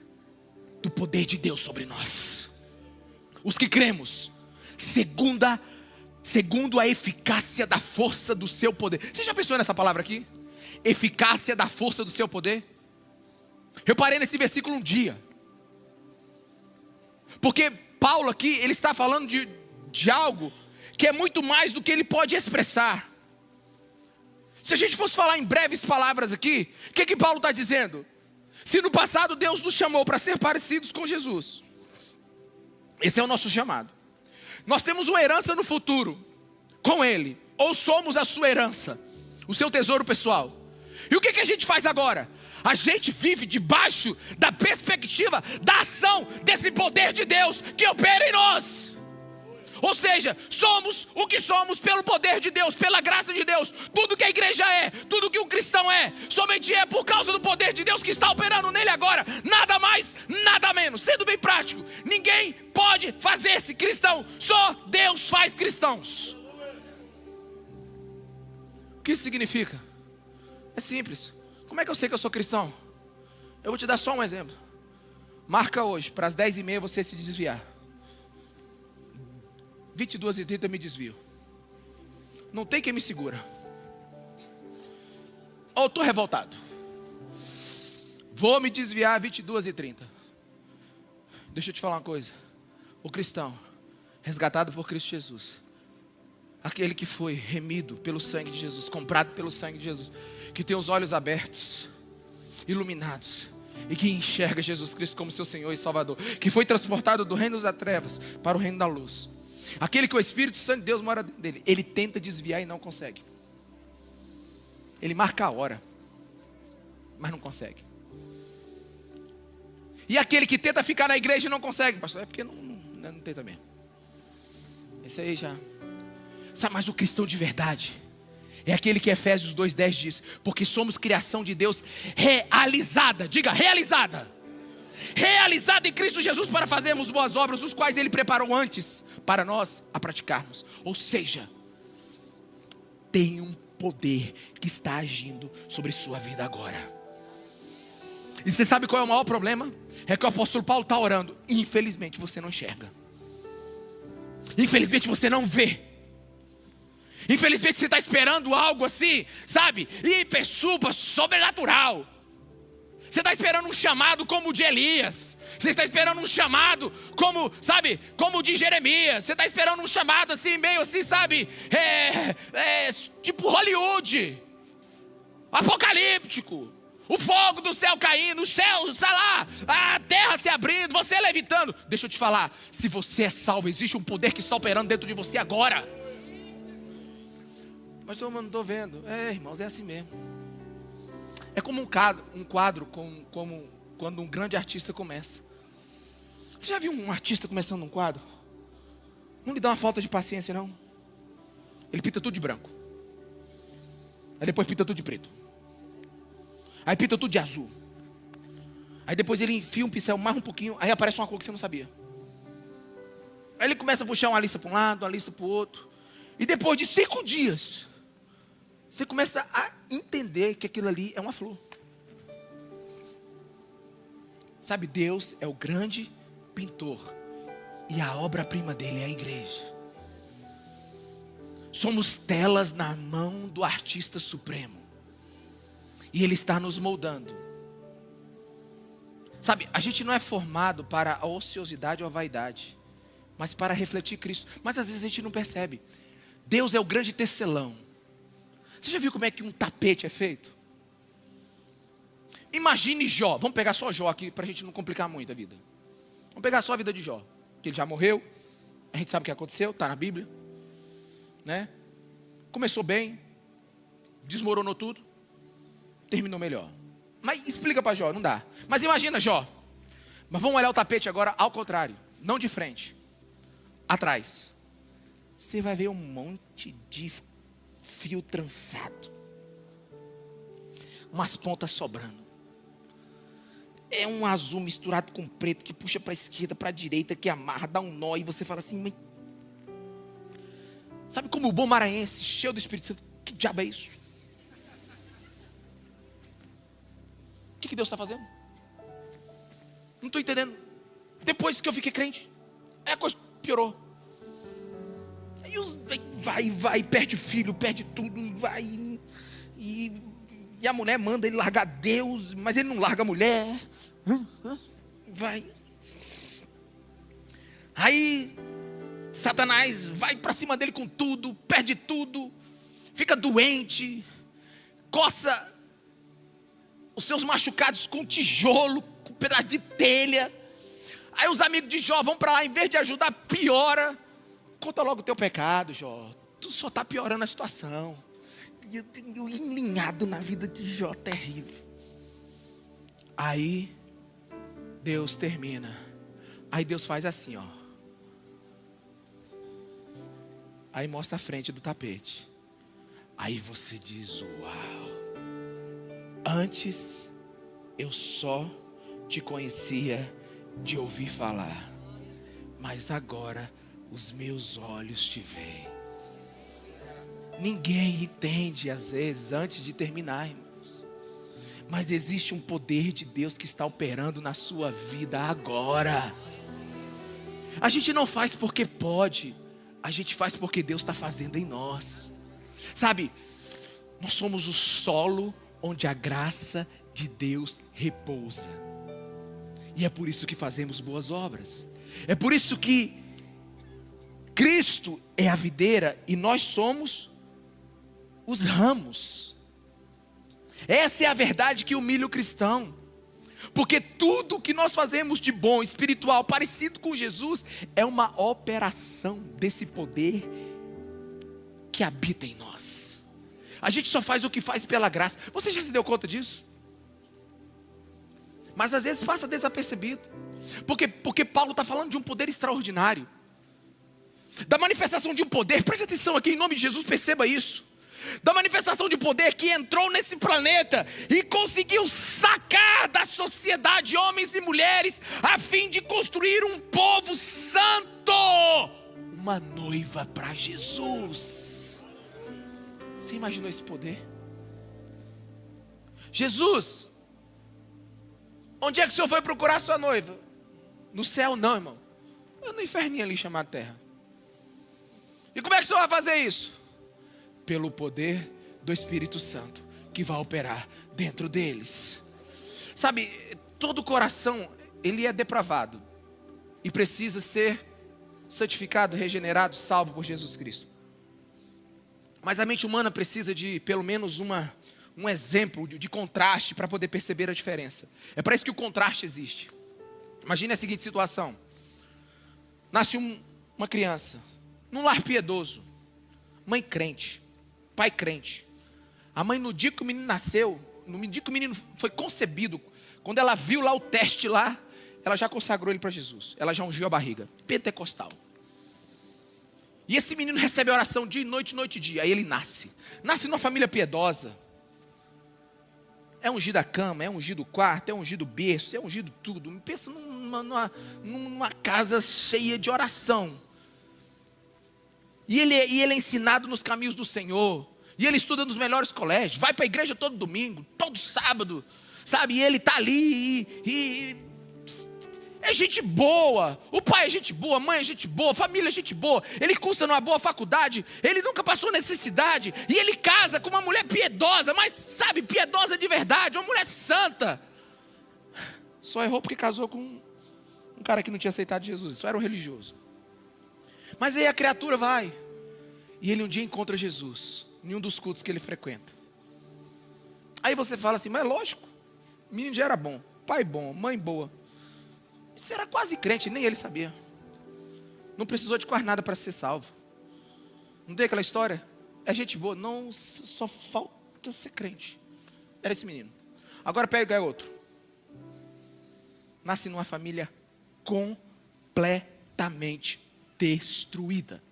do poder de Deus sobre nós. Os que cremos, segundo a eficácia da força do seu poder. Você já pensou nessa palavra aqui? Eficácia da força do seu poder. Eu parei nesse versículo um dia, porque Paulo aqui, ele está falando de algo que é muito mais do que ele pode expressar. Se a gente fosse falar em breves palavras aqui, o que Paulo está dizendo? Se no passado Deus nos chamou para ser parecidos com Jesus, esse é o nosso chamado. Nós temos uma herança no futuro com Ele, ou somos a sua herança, o seu tesouro pessoal. E o que a gente faz agora? A gente vive debaixo da perspectiva da ação desse poder de Deus que opera em nós. Ou seja, somos o que somos pelo poder de Deus, pela graça de Deus. Tudo que a igreja é, tudo que o cristão é, somente é por causa do poder de Deus que está operando nele agora. Nada mais, nada menos. Sendo bem prático, ninguém pode fazer-se cristão, só Deus faz cristãos. O que isso significa? É simples. Como é que eu sei que eu sou cristão? Eu vou te dar só um exemplo. Marca hoje, para as 10h30 você se desviar. 22h30 eu me desvio. Não tem quem me segura. Ou estou revoltado. Vou me desviar 22h30. Deixa eu te falar uma coisa. O cristão, resgatado por Cristo Jesus, aquele que foi remido pelo sangue de Jesus, comprado pelo sangue de Jesus, que tem os olhos abertos, iluminados, e que enxerga Jesus Cristo como seu Senhor e Salvador, que foi transportado do reino das trevas para o reino da luz, aquele que o Espírito Santo de Deus mora dentro dele, ele tenta desviar e não consegue. Ele marca a hora, mas não consegue. E aquele que tenta ficar na igreja e não consegue, pastor, é porque não tenta mesmo. Esse aí já... Sabe, mas o cristão de verdade é aquele que Efésios 2:10 diz: porque somos criação de Deus realizada. Diga, realizada. Realizada em Cristo Jesus para fazermos boas obras, os quais Ele preparou antes para nós a praticarmos. Ou seja, tem um poder que está agindo sobre sua vida agora. E você sabe qual é o maior problema? É que o apóstolo Paulo está orando, e infelizmente você não enxerga. Infelizmente você não vê. Infelizmente você está esperando algo assim, sabe, hiper, super, sobrenatural. Você está esperando um chamado como o de Elias. Você está esperando um chamado como, sabe, como o de Jeremias. Você está esperando um chamado assim, meio assim, sabe, tipo Hollywood, apocalíptico. O fogo do céu caindo, o céu, sei lá, a terra se abrindo, você levitando. Deixa eu te falar, se você é salvo, existe um poder que está operando dentro de você agora. Mas eu não estou vendo. Irmãos, é assim mesmo. É como um quadro como quando um grande artista começa. Você já viu um artista começando um quadro? Não lhe dá uma falta de paciência, não? Ele pinta tudo de branco. Aí depois pinta tudo de preto. Aí pinta tudo de azul. Aí depois ele enfia um pincel mais um pouquinho, aí aparece uma cor que você não sabia. Aí ele começa a puxar uma lista para um lado, uma lista para o outro. E depois de 5 dias, você começa a entender que aquilo ali é uma flor. Sabe, Deus é o grande pintor. E a obra-prima dele é a igreja. Somos telas na mão do artista supremo. E ele está nos moldando. Sabe, a gente não é formado para a ociosidade ou a vaidade, mas para refletir Cristo. Mas às vezes a gente não percebe. Deus é o grande tecelão. Você já viu como é que um tapete é feito? Imagine Jó. Vamos pegar só Jó aqui para a gente não complicar muito a vida. Vamos pegar só a vida de Jó. Que ele já morreu. A gente sabe o que aconteceu, está na Bíblia, né? Começou bem, desmoronou tudo, terminou melhor. Mas explica para Jó, não dá. Mas imagina Jó. Mas vamos olhar o tapete agora ao contrário. Não de frente, atrás. Você vai ver um monte de fio trançado, umas pontas sobrando. É um azul misturado com preto que puxa para a esquerda, para a direita, que amarra, dá um nó. E você fala assim, mas... Sabe como o bom maranhense, cheio do Espírito Santo, que diabo é isso? O que Deus está fazendo? Não estou entendendo. Depois que eu fiquei crente, aí a coisa piorou. Aí vai, perde filho, perde tudo, vai. E a mulher manda ele largar Deus, mas ele não larga a mulher. Vai. Aí Satanás vai para cima dele com tudo, perde tudo, fica doente, coça os seus machucados com tijolo, com um pedaço de telha. Aí os amigos de Jó vão para lá, em vez de ajudar, piora. Conta logo o teu pecado, Jó. Tu só está piorando a situação. E eu tenho enlinhado na vida de Jó, terrível. Aí Deus termina. Aí Deus faz assim, ó. Aí mostra a frente do tapete. Aí você diz, uau. Antes eu só te conhecia de ouvir falar, mas agora os meus olhos te veem. Ninguém entende às vezes antes de terminar, irmãos. Mas existe um poder de Deus que está operando na sua vida agora. A gente não faz porque pode, a gente faz porque Deus está fazendo em nós. Sabe, nós somos o solo onde a graça de Deus repousa. E é por isso que fazemos boas obras. É por isso que Cristo é a videira e nós somos os ramos. Essa é a verdade que humilha o cristão. Porque tudo que nós fazemos de bom, espiritual, parecido com Jesus, é uma operação desse poder que habita em nós. A gente só faz o que faz pela graça. Você já se deu conta disso? Mas às vezes passa desapercebido. Porque Paulo está falando de um poder extraordinário. Da manifestação de um poder, preste atenção aqui, em nome de Jesus, perceba isso. Da manifestação de poder que entrou nesse planeta e conseguiu sacar da sociedade homens e mulheres a fim de construir um povo santo, uma noiva para Jesus. Você imaginou esse poder? Jesus, onde é que o Senhor foi procurar sua noiva? No céu não, irmão. É no inferninho ali chamado terra. E como é que o Senhor vai fazer isso? Pelo poder do Espírito Santo que vai operar dentro deles. Sabe, todo coração, ele é depravado e precisa ser santificado, regenerado, salvo por Jesus Cristo. Mas a mente humana precisa de pelo menos um exemplo de contraste para poder perceber a diferença. É para isso que o contraste existe. Imagine a seguinte situação. Nasce uma criança num lar piedoso, mãe crente, pai crente. A mãe, no dia que o menino nasceu, no dia que o menino foi concebido, quando ela viu lá o teste lá, ela já consagrou ele para Jesus. Ela já ungiu a barriga, pentecostal. E esse menino recebe oração dia e noite, noite e dia. Aí ele nasce numa família piedosa. É ungido a cama, é ungido o quarto, é ungido o berço, é ungido tudo. Pensa numa casa cheia de oração. E ele é ensinado nos caminhos do Senhor. E ele estuda nos melhores colégios. Vai para a igreja todo domingo, todo sábado. Sabe? E ele está ali e é gente boa. O pai é gente boa, a mãe é gente boa, a família é gente boa. Ele cursa numa boa faculdade. Ele nunca passou necessidade. E ele casa com uma mulher piedosa. Mas sabe, piedosa de verdade. Uma mulher santa. Só errou porque casou com um cara que não tinha aceitado Jesus. Só era um religioso. Mas aí a criatura vai. E ele um dia encontra Jesus em um dos cultos que ele frequenta. Aí você fala assim, mas é lógico, o menino já era bom, pai bom, mãe boa. Isso era quase crente, nem ele sabia. Não precisou de quase nada para ser salvo. Não tem aquela história? É gente boa, não, só falta ser crente. Era esse menino. Agora pega outro. Nasce numa família completamente destruída,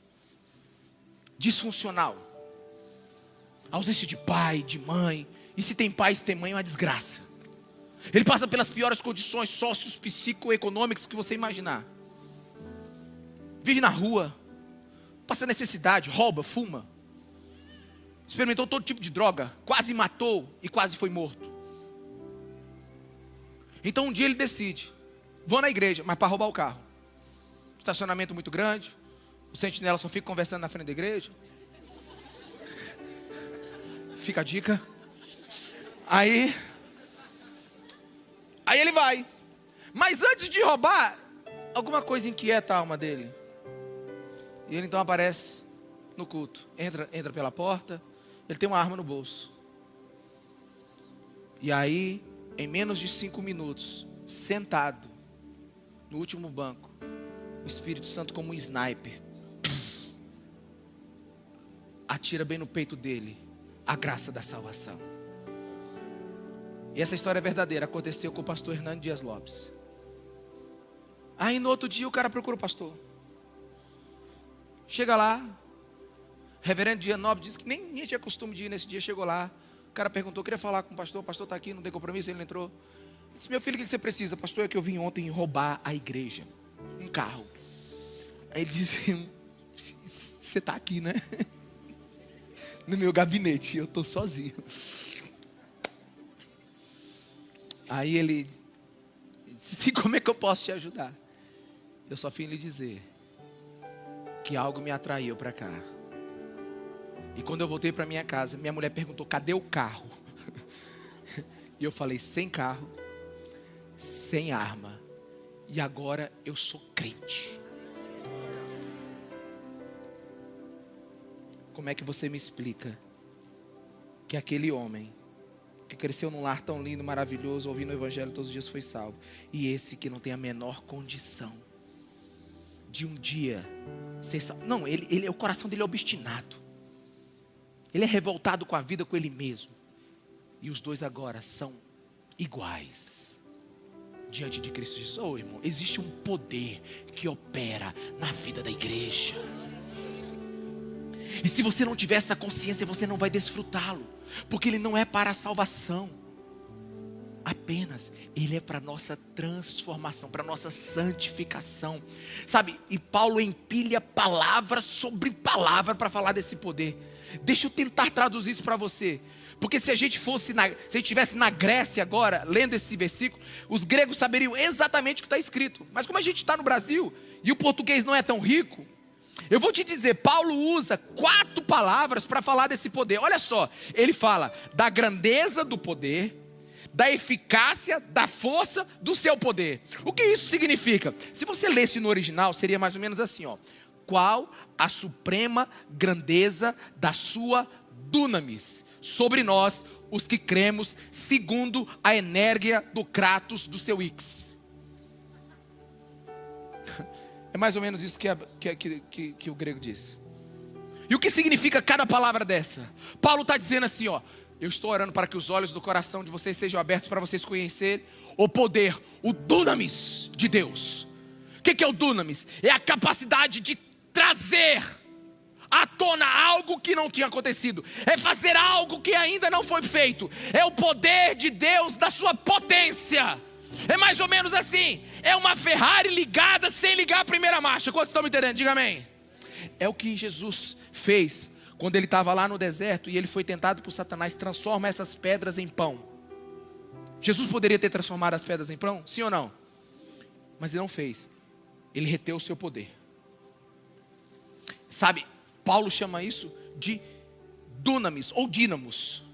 disfuncional, ausência de pai, de mãe, e se tem pai, se tem mãe é uma desgraça. Ele passa pelas piores condições sócios, psicoeconômicas que você imaginar. Vive na rua, passa necessidade, rouba, fuma, experimentou todo tipo de droga, quase matou e quase foi morto. Então um dia ele decide, vou na igreja, mas para roubar o carro. Estacionamento muito grande, o sentinela só fica conversando na frente da igreja. Fica a dica. Aí ele vai. Mas antes de roubar, alguma coisa inquieta a alma dele. E ele então aparece no culto. Entra pela porta, ele tem uma arma no bolso. E aí, em menos de 5 minutos, sentado no último banco, o Espírito Santo, como um sniper, atira bem no peito dele a graça da salvação. E essa história é verdadeira. Aconteceu com o pastor Hernando Dias Lopes. Aí no outro dia o cara procura o pastor. Chega lá, reverendo Dia Nobre disse que nem tinha costume de ir nesse dia. Chegou lá, o cara perguntou, queria falar com o pastor está aqui, não tem compromisso. Ele entrou, ele disse, meu filho, o que você precisa? Pastor, é que eu vim ontem roubar a igreja, um carro. Aí ele disse, você está aqui, né? No meu gabinete, eu estou sozinho. Aí ele disse, como é que eu posso te ajudar? Eu só vim lhe dizer que algo me atraiu para cá. E quando eu voltei para minha casa, minha mulher perguntou, cadê o carro? E eu falei, sem carro, sem arma, e agora eu sou crente. Como é que você me explica que aquele homem que cresceu num lar tão lindo, maravilhoso, ouvindo o evangelho todos os dias foi salvo, e esse que não tem a menor condição de um dia ser salvo? Não, o coração dele é obstinado, ele é revoltado com a vida, com ele mesmo, e os dois agora são iguais diante de Cristo Jesus. Oh, irmão, existe um poder que opera na vida da igreja. E se você não tiver essa consciência, você não vai desfrutá-lo. Porque ele não é para a salvação apenas. Ele é para a nossa transformação, para a nossa santificação. Sabe, e Paulo empilha palavra sobre palavra para falar desse poder. Deixa eu tentar traduzir isso para você. Porque se a gente estivesse na Grécia agora, lendo esse versículo, os gregos saberiam exatamente o que está escrito. Mas como a gente está no Brasil, e o português não é tão rico, eu vou te dizer, Paulo usa 4 palavras para falar desse poder. Olha só, ele fala da grandeza do poder, da eficácia, da força do seu poder. O que isso significa? Se você lesse no original, seria mais ou menos assim, ó. Qual a suprema grandeza da sua dunamis sobre nós, os que cremos, segundo a energia do kratos do seu ix. É mais ou menos isso que o grego diz. E o que significa cada palavra dessa? Paulo está dizendo assim, ó, eu estou orando para que os olhos do coração de vocês sejam abertos para vocês conhecerem o poder, o dunamis de Deus. O que é o dunamis? É a capacidade de trazer à tona algo que não tinha acontecido, é fazer algo que ainda não foi feito. É o poder de Deus, da sua potência. É mais ou menos assim, é uma Ferrari ligada sem ligar a primeira marcha. Quantos estão me entendendo? Diga amém. É o que Jesus fez quando ele estava lá no deserto e ele foi tentado por Satanás. Transforma essas pedras em pão. Jesus poderia ter transformado as pedras em pão? Sim ou não? Mas ele não fez. Ele reteu o seu poder. Sabe, Paulo chama isso de dunamis ou dínamos.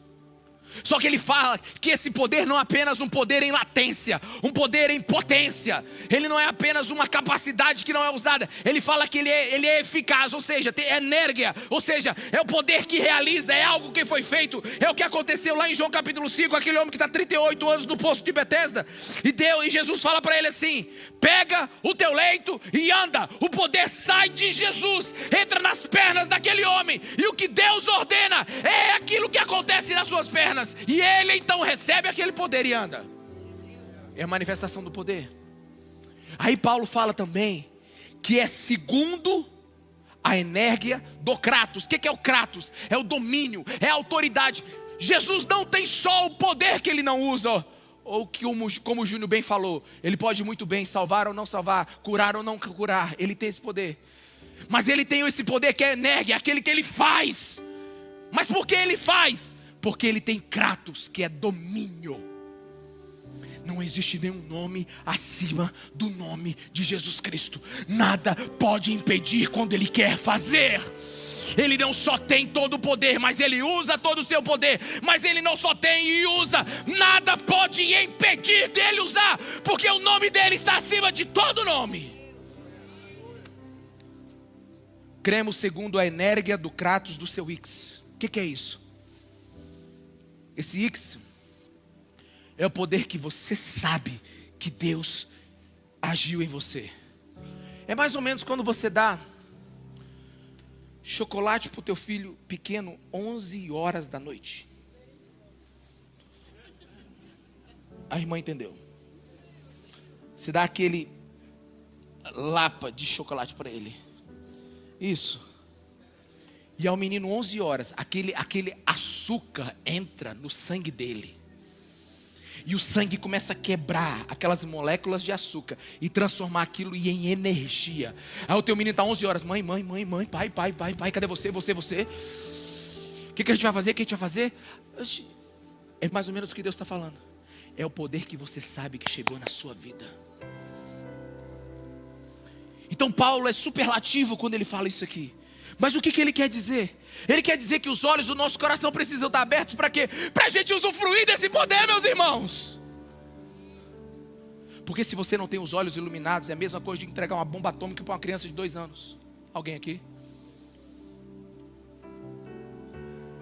Só que ele fala que esse poder não é apenas um poder em latência, um poder em potência. Ele não é apenas uma capacidade que não é usada. Ele fala que ele é eficaz, ou seja, tem energia, ou seja, é o poder que realiza, é algo que foi feito. É o que aconteceu lá em João capítulo 5, aquele homem que está 38 anos no poço de Betesda. E Jesus fala para ele assim: pega o teu leito e anda. O poder sai de Jesus, entra nas pernas daquele homem. E o que Deus ordena é aquilo que acontece nas suas pernas. E ele então recebe aquele poder e anda. É a manifestação do poder. Aí Paulo fala também que é segundo a energia do Kratos. O que é o Kratos? É o domínio, é a autoridade. Jesus não tem só o poder que ele não usa, ou que, como o Júnior bem falou, ele pode muito bem salvar ou não salvar, curar ou não curar. Ele tem esse poder. Mas ele tem esse poder que é energia, aquele que ele faz. Mas por que ele faz? Porque ele tem Kratos, que é domínio. Não existe nenhum nome acima do nome de Jesus Cristo. Nada pode impedir quando ele quer fazer. Ele não só tem todo o poder, mas ele usa todo o seu poder. Mas ele não só tem e usa. Nada pode impedir dele usar, porque o nome dele está acima de todo nome. Cremos segundo a energia do Kratos do seu X. O que é isso? Esse X é o poder que você sabe que Deus agiu em você. É mais ou menos quando você dá chocolate para o teu filho pequeno 11 horas da noite. A irmã entendeu. Você dá aquele lapa de chocolate para ele. Isso. E ao menino 11 horas, aquele açúcar entra no sangue dele. E o sangue começa a quebrar aquelas moléculas de açúcar e transformar aquilo em energia. Aí o teu menino está 11 horas, mãe, pai, cadê você? O que a gente vai fazer? O que a gente vai fazer? É mais ou menos o que Deus está falando. É o poder que você sabe que chegou na sua vida. Então Paulo é superlativo quando ele fala isso aqui. Mas o que ele quer dizer? Ele quer dizer que os olhos do nosso coração precisam estar abertos para quê? Para a gente usufruir desse poder, meus irmãos. Porque se você não tem os olhos iluminados, é a mesma coisa de entregar uma bomba atômica para uma criança de 2 anos. Alguém aqui?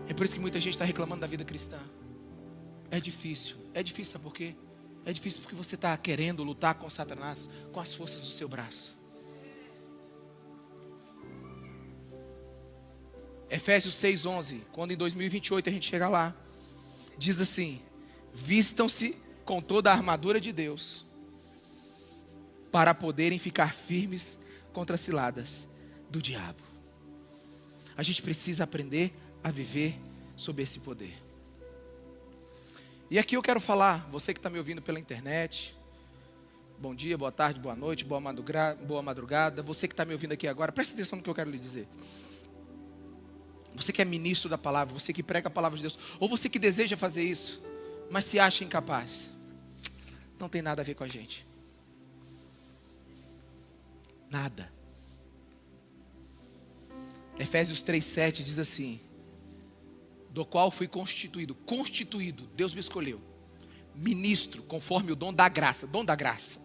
É por isso que muita gente está reclamando da vida cristã. É difícil, sabe por quê? É difícil porque você está querendo lutar com Satanás, com as forças do seu braço. Efésios 6:11, quando em 2028 a gente chegar lá, diz assim: vistam-se com toda a armadura de Deus, para poderem ficar firmes contra as ciladas do diabo. A gente precisa aprender a viver sob esse poder. E aqui eu quero falar, você que está me ouvindo pela internet, bom dia, boa tarde, boa noite, boa madrugada. Você que está me ouvindo aqui agora, preste atenção no que eu quero lhe dizer. Você que é ministro da palavra, você que prega a palavra de Deus, ou você que deseja fazer isso, mas se acha incapaz, não tem nada a ver com a gente. Nada. Efésios 3:7 diz assim: do qual fui constituído, Deus me escolheu, ministro, conforme o dom da graça. Dom da graça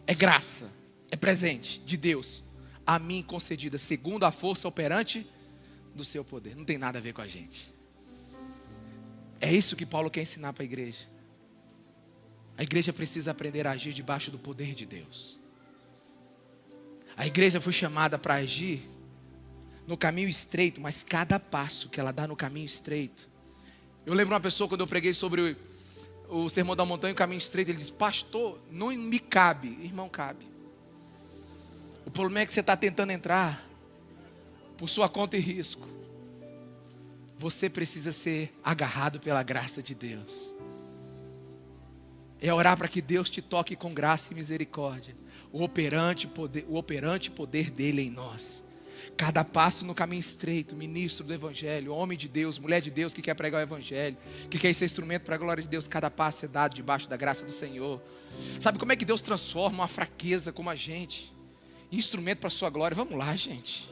é graça, é presente de Deus, a mim concedida, segundo a força operante do seu poder. Não tem nada a ver com a gente. É isso que Paulo quer ensinar para a igreja. A igreja precisa aprender a agir debaixo do poder de Deus. A igreja foi chamada para agir no caminho estreito, mas cada passo que ela dá no caminho estreito. Eu lembro uma pessoa, quando eu preguei sobre o Sermão da Montanha, o caminho estreito, ele disse: pastor, não me cabe. Irmão, cabe. O problema é que você está tentando entrar por sua conta e risco. Você precisa ser agarrado pela graça de Deus. É orar para que Deus te toque com graça e misericórdia. O operante poder dele em nós. Cada passo no caminho estreito, ministro do Evangelho, homem de Deus, mulher de Deus que quer pregar o Evangelho, que quer ser instrumento para a glória de Deus, cada passo é dado debaixo da graça do Senhor. Sabe como é que Deus transforma uma fraqueza como a gente em instrumento para a sua glória? Vamos lá, gente.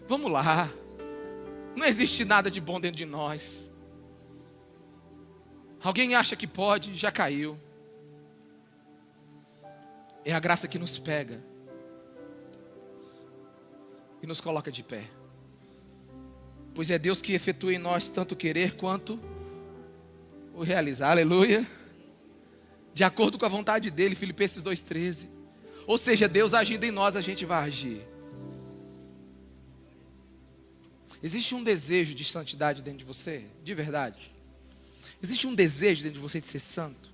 Vamos lá. Não existe nada de bom dentro de nós. Alguém acha que pode, já caiu. É a graça que nos pega e nos coloca de pé. Pois é Deus que efetua em nós tanto querer quanto o realizar. Aleluia. De acordo com a vontade dele, Filipenses 2,13. Ou seja, Deus agindo em nós, a gente vai agir. Existe um desejo de santidade dentro de você? De verdade? Existe um desejo dentro de você de ser santo?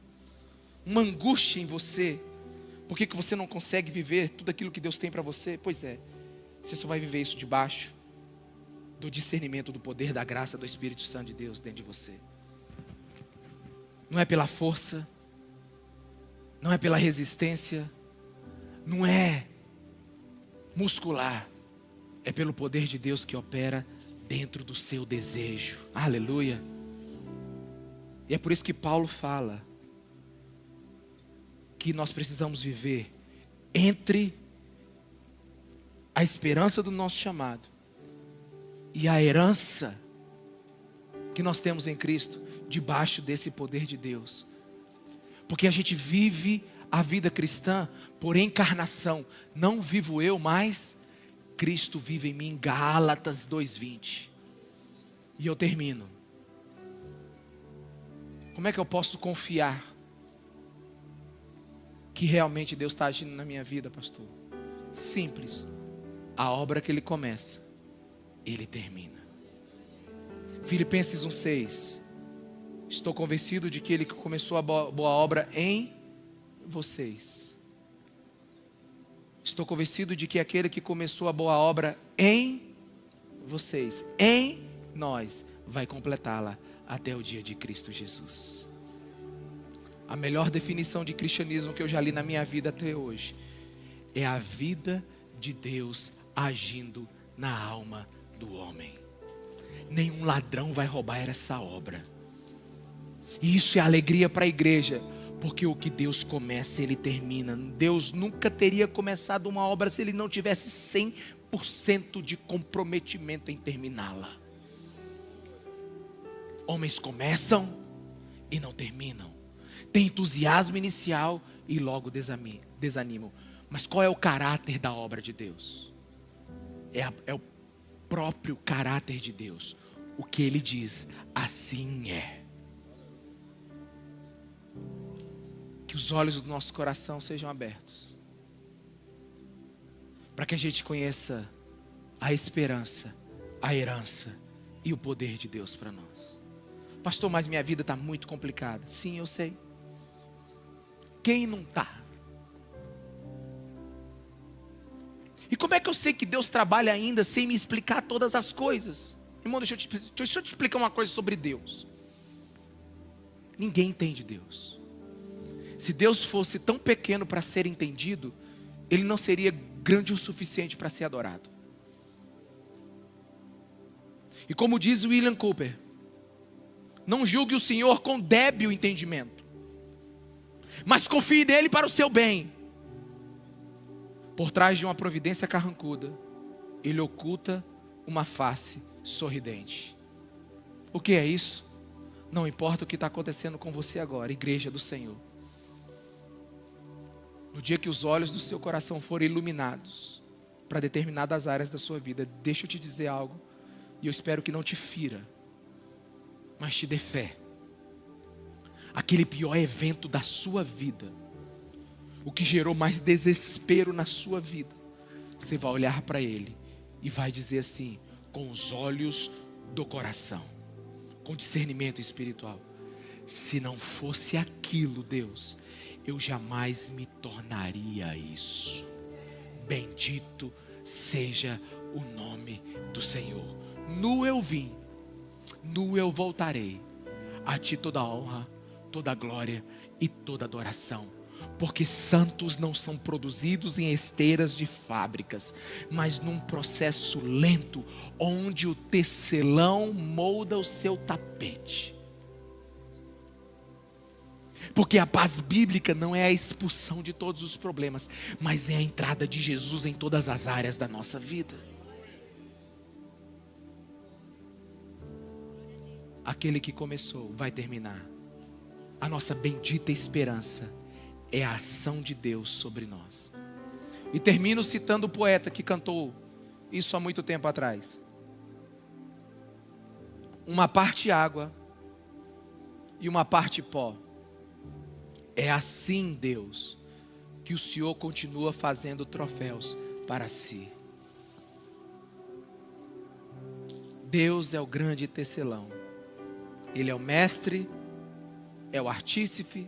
Uma angústia em você? Por que você não consegue viver tudo aquilo que Deus tem para você? Pois é, você só vai viver isso debaixo do discernimento do poder da graça do Espírito Santo de Deus dentro de você. Não é pela força, não é pela resistência, não é muscular, é pelo poder de Deus que opera dentro do seu desejo. Aleluia. E é por isso que Paulo fala que nós precisamos viver entre a esperança do nosso chamado e a herança que nós temos em Cristo, debaixo desse poder de Deus. Porque a gente vive a vida cristã por encarnação. Não vivo eu, mas Cristo vive em mim. Gálatas 2:20. E eu termino. Como é que eu posso confiar que realmente Deus está agindo na minha vida, pastor? Simples. A obra que Ele começa, Ele termina. Filipenses 1:6. Estou convencido de que Ele que começou a boa obra em vocês. Estou convencido de que aquele que começou a boa obra em vocês, em nós, vai completá-la até o dia de Cristo Jesus. A melhor definição de cristianismo que eu já li na minha vida até hoje é a vida de Deus agindo na alma do homem. Nenhum ladrão vai roubar essa obra. E isso é alegria para a igreja, porque o que Deus começa, Ele termina. Deus nunca teria começado uma obra se Ele não tivesse 100% de comprometimento em terminá-la. Homens começam e não terminam. Tem entusiasmo inicial e logo desanimam. Mas qual é o caráter da obra de Deus? É o próprio caráter de Deus. O que Ele diz, assim é. Que os olhos do nosso coração sejam abertos, para que a gente conheça a esperança, a herança e o poder de Deus para nós. Pastor, mas minha vida está muito complicada. Sim, eu sei. Quem não está? E como é que eu sei que Deus trabalha ainda sem me explicar todas as coisas? Irmão, deixa eu te explicar uma coisa sobre Deus. Ninguém entende Deus. Se Deus fosse tão pequeno para ser entendido, Ele não seria grande o suficiente para ser adorado. E como diz William Cooper, não julgue o Senhor com débil entendimento, mas confie nele para o seu bem. Por trás de uma providência carrancuda, Ele oculta uma face sorridente. O que é isso? Não importa o que está acontecendo com você agora, igreja do Senhor. No dia que os olhos do seu coração forem iluminados para determinadas áreas da sua vida, deixa eu te dizer algo, e eu espero que não te fira, mas te dê fé. Aquele pior evento da sua vida, o que gerou mais desespero na sua vida, você vai olhar para ele e vai dizer assim, com os olhos do coração, com discernimento espiritual: se não fosse aquilo, Deus, eu jamais me tornaria isso. Bendito seja o nome do Senhor. Nu eu vim, nu eu voltarei. A ti toda a honra, toda a glória e toda a adoração. Porque santos não são produzidos em esteiras de fábricas, mas num processo lento, onde o tecelão molda o seu tapete. Porque a paz bíblica não é a expulsão de todos os problemas, mas é a entrada de Jesus em todas as áreas da nossa vida. Aquele que começou vai terminar. A nossa bendita esperança é a ação de Deus sobre nós. E termino citando o poeta que cantou isso há muito tempo atrás. Uma parte água e uma parte pó. É assim, Deus, que o Senhor continua fazendo troféus para si. Deus é o grande tecelão. Ele é o mestre, é o artífice,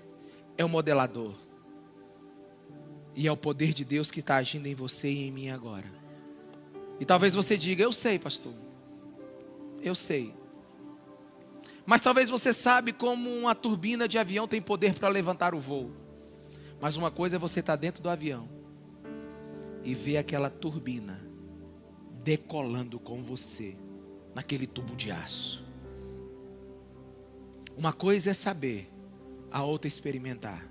é o modelador. E é o poder de Deus que está agindo em você e em mim agora. E talvez você diga, eu sei, pastor. Eu sei. Mas talvez você sabe como uma turbina de avião tem poder para levantar o voo. Mas uma coisa é você estar dentro do avião e ver aquela turbina decolando com você naquele tubo de aço. Uma coisa é saber, a outra é experimentar.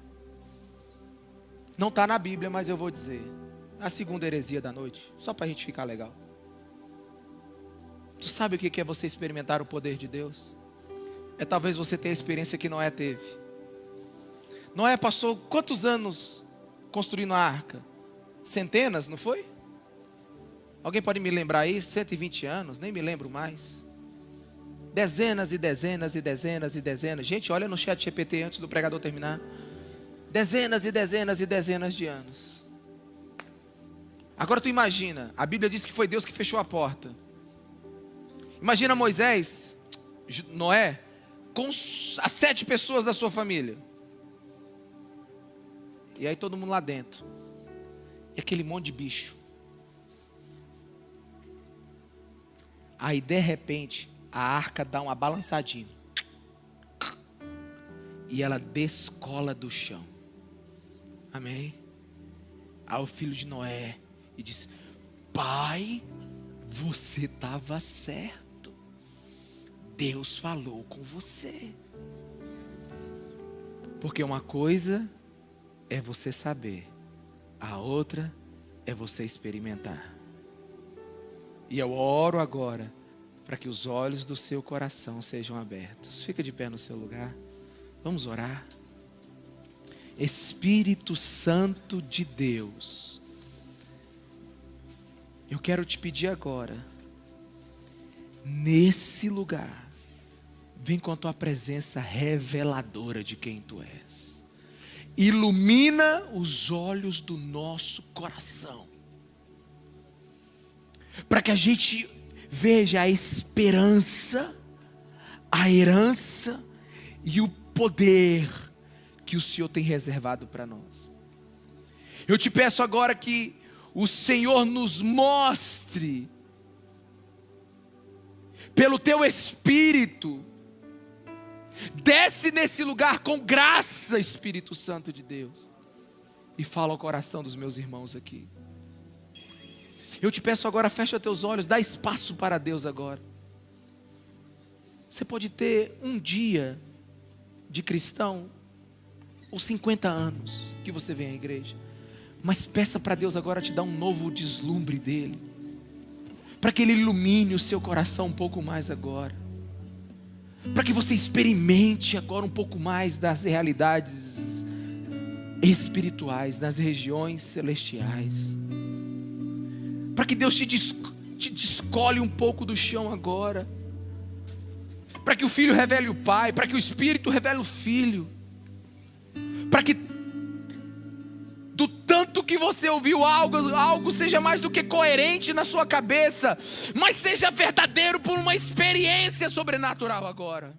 Não está na Bíblia, mas eu vou dizer. A segunda heresia da noite, só para a gente ficar legal. Tu sabe o que é você experimentar o poder de Deus? É talvez você ter a experiência que Noé teve. Noé passou quantos anos construindo a arca? Centenas, não foi? Alguém pode me lembrar aí? 120 anos, nem me lembro mais. Dezenas e dezenas e dezenas e dezenas. Gente, olha no chat GPT antes do pregador terminar. Dezenas e dezenas e dezenas de anos. Agora tu imagina, a Bíblia diz que foi Deus que fechou a porta. Imagina Moisés, Noé, com as 7 pessoas da sua família. E aí todo mundo lá dentro. E aquele monte de bicho. Aí de repente a arca dá uma balançadinha. E ela descola do chão. Amém? Aí o filho de Noé e disse: pai, você estava certo. Deus falou com você. Porque uma coisa é você saber, a outra é você experimentar. E eu oro agora para que os olhos do seu coração sejam abertos. Fica de pé no seu lugar. Vamos orar. Espírito Santo de Deus, eu quero te pedir agora, nesse lugar, vem com a tua presença reveladora de quem tu és. Ilumina os olhos do nosso coração, para que a gente veja a esperança, a herança e o poder que o Senhor tem reservado para nós. Eu te peço agora que o Senhor nos mostre, pelo teu Espírito, desce nesse lugar com graça, Espírito Santo de Deus, e fala ao coração dos meus irmãos aqui. Eu te peço agora, fecha teus olhos, dá espaço para Deus agora. Você pode ter um dia de cristão, ou 50 anos que você vem à igreja, mas peça para Deus agora te dar um novo deslumbre dele, para que ele ilumine o seu coração um pouco mais agora, para que você experimente agora um pouco mais das realidades espirituais, das regiões celestiais, para que Deus te descole um pouco do chão agora, para que o Filho revele o Pai, para que o Espírito revele o Filho, para que do tanto que você ouviu algo seja mais do que coerente na sua cabeça, mas seja verdadeiro por uma experiência sobrenatural agora.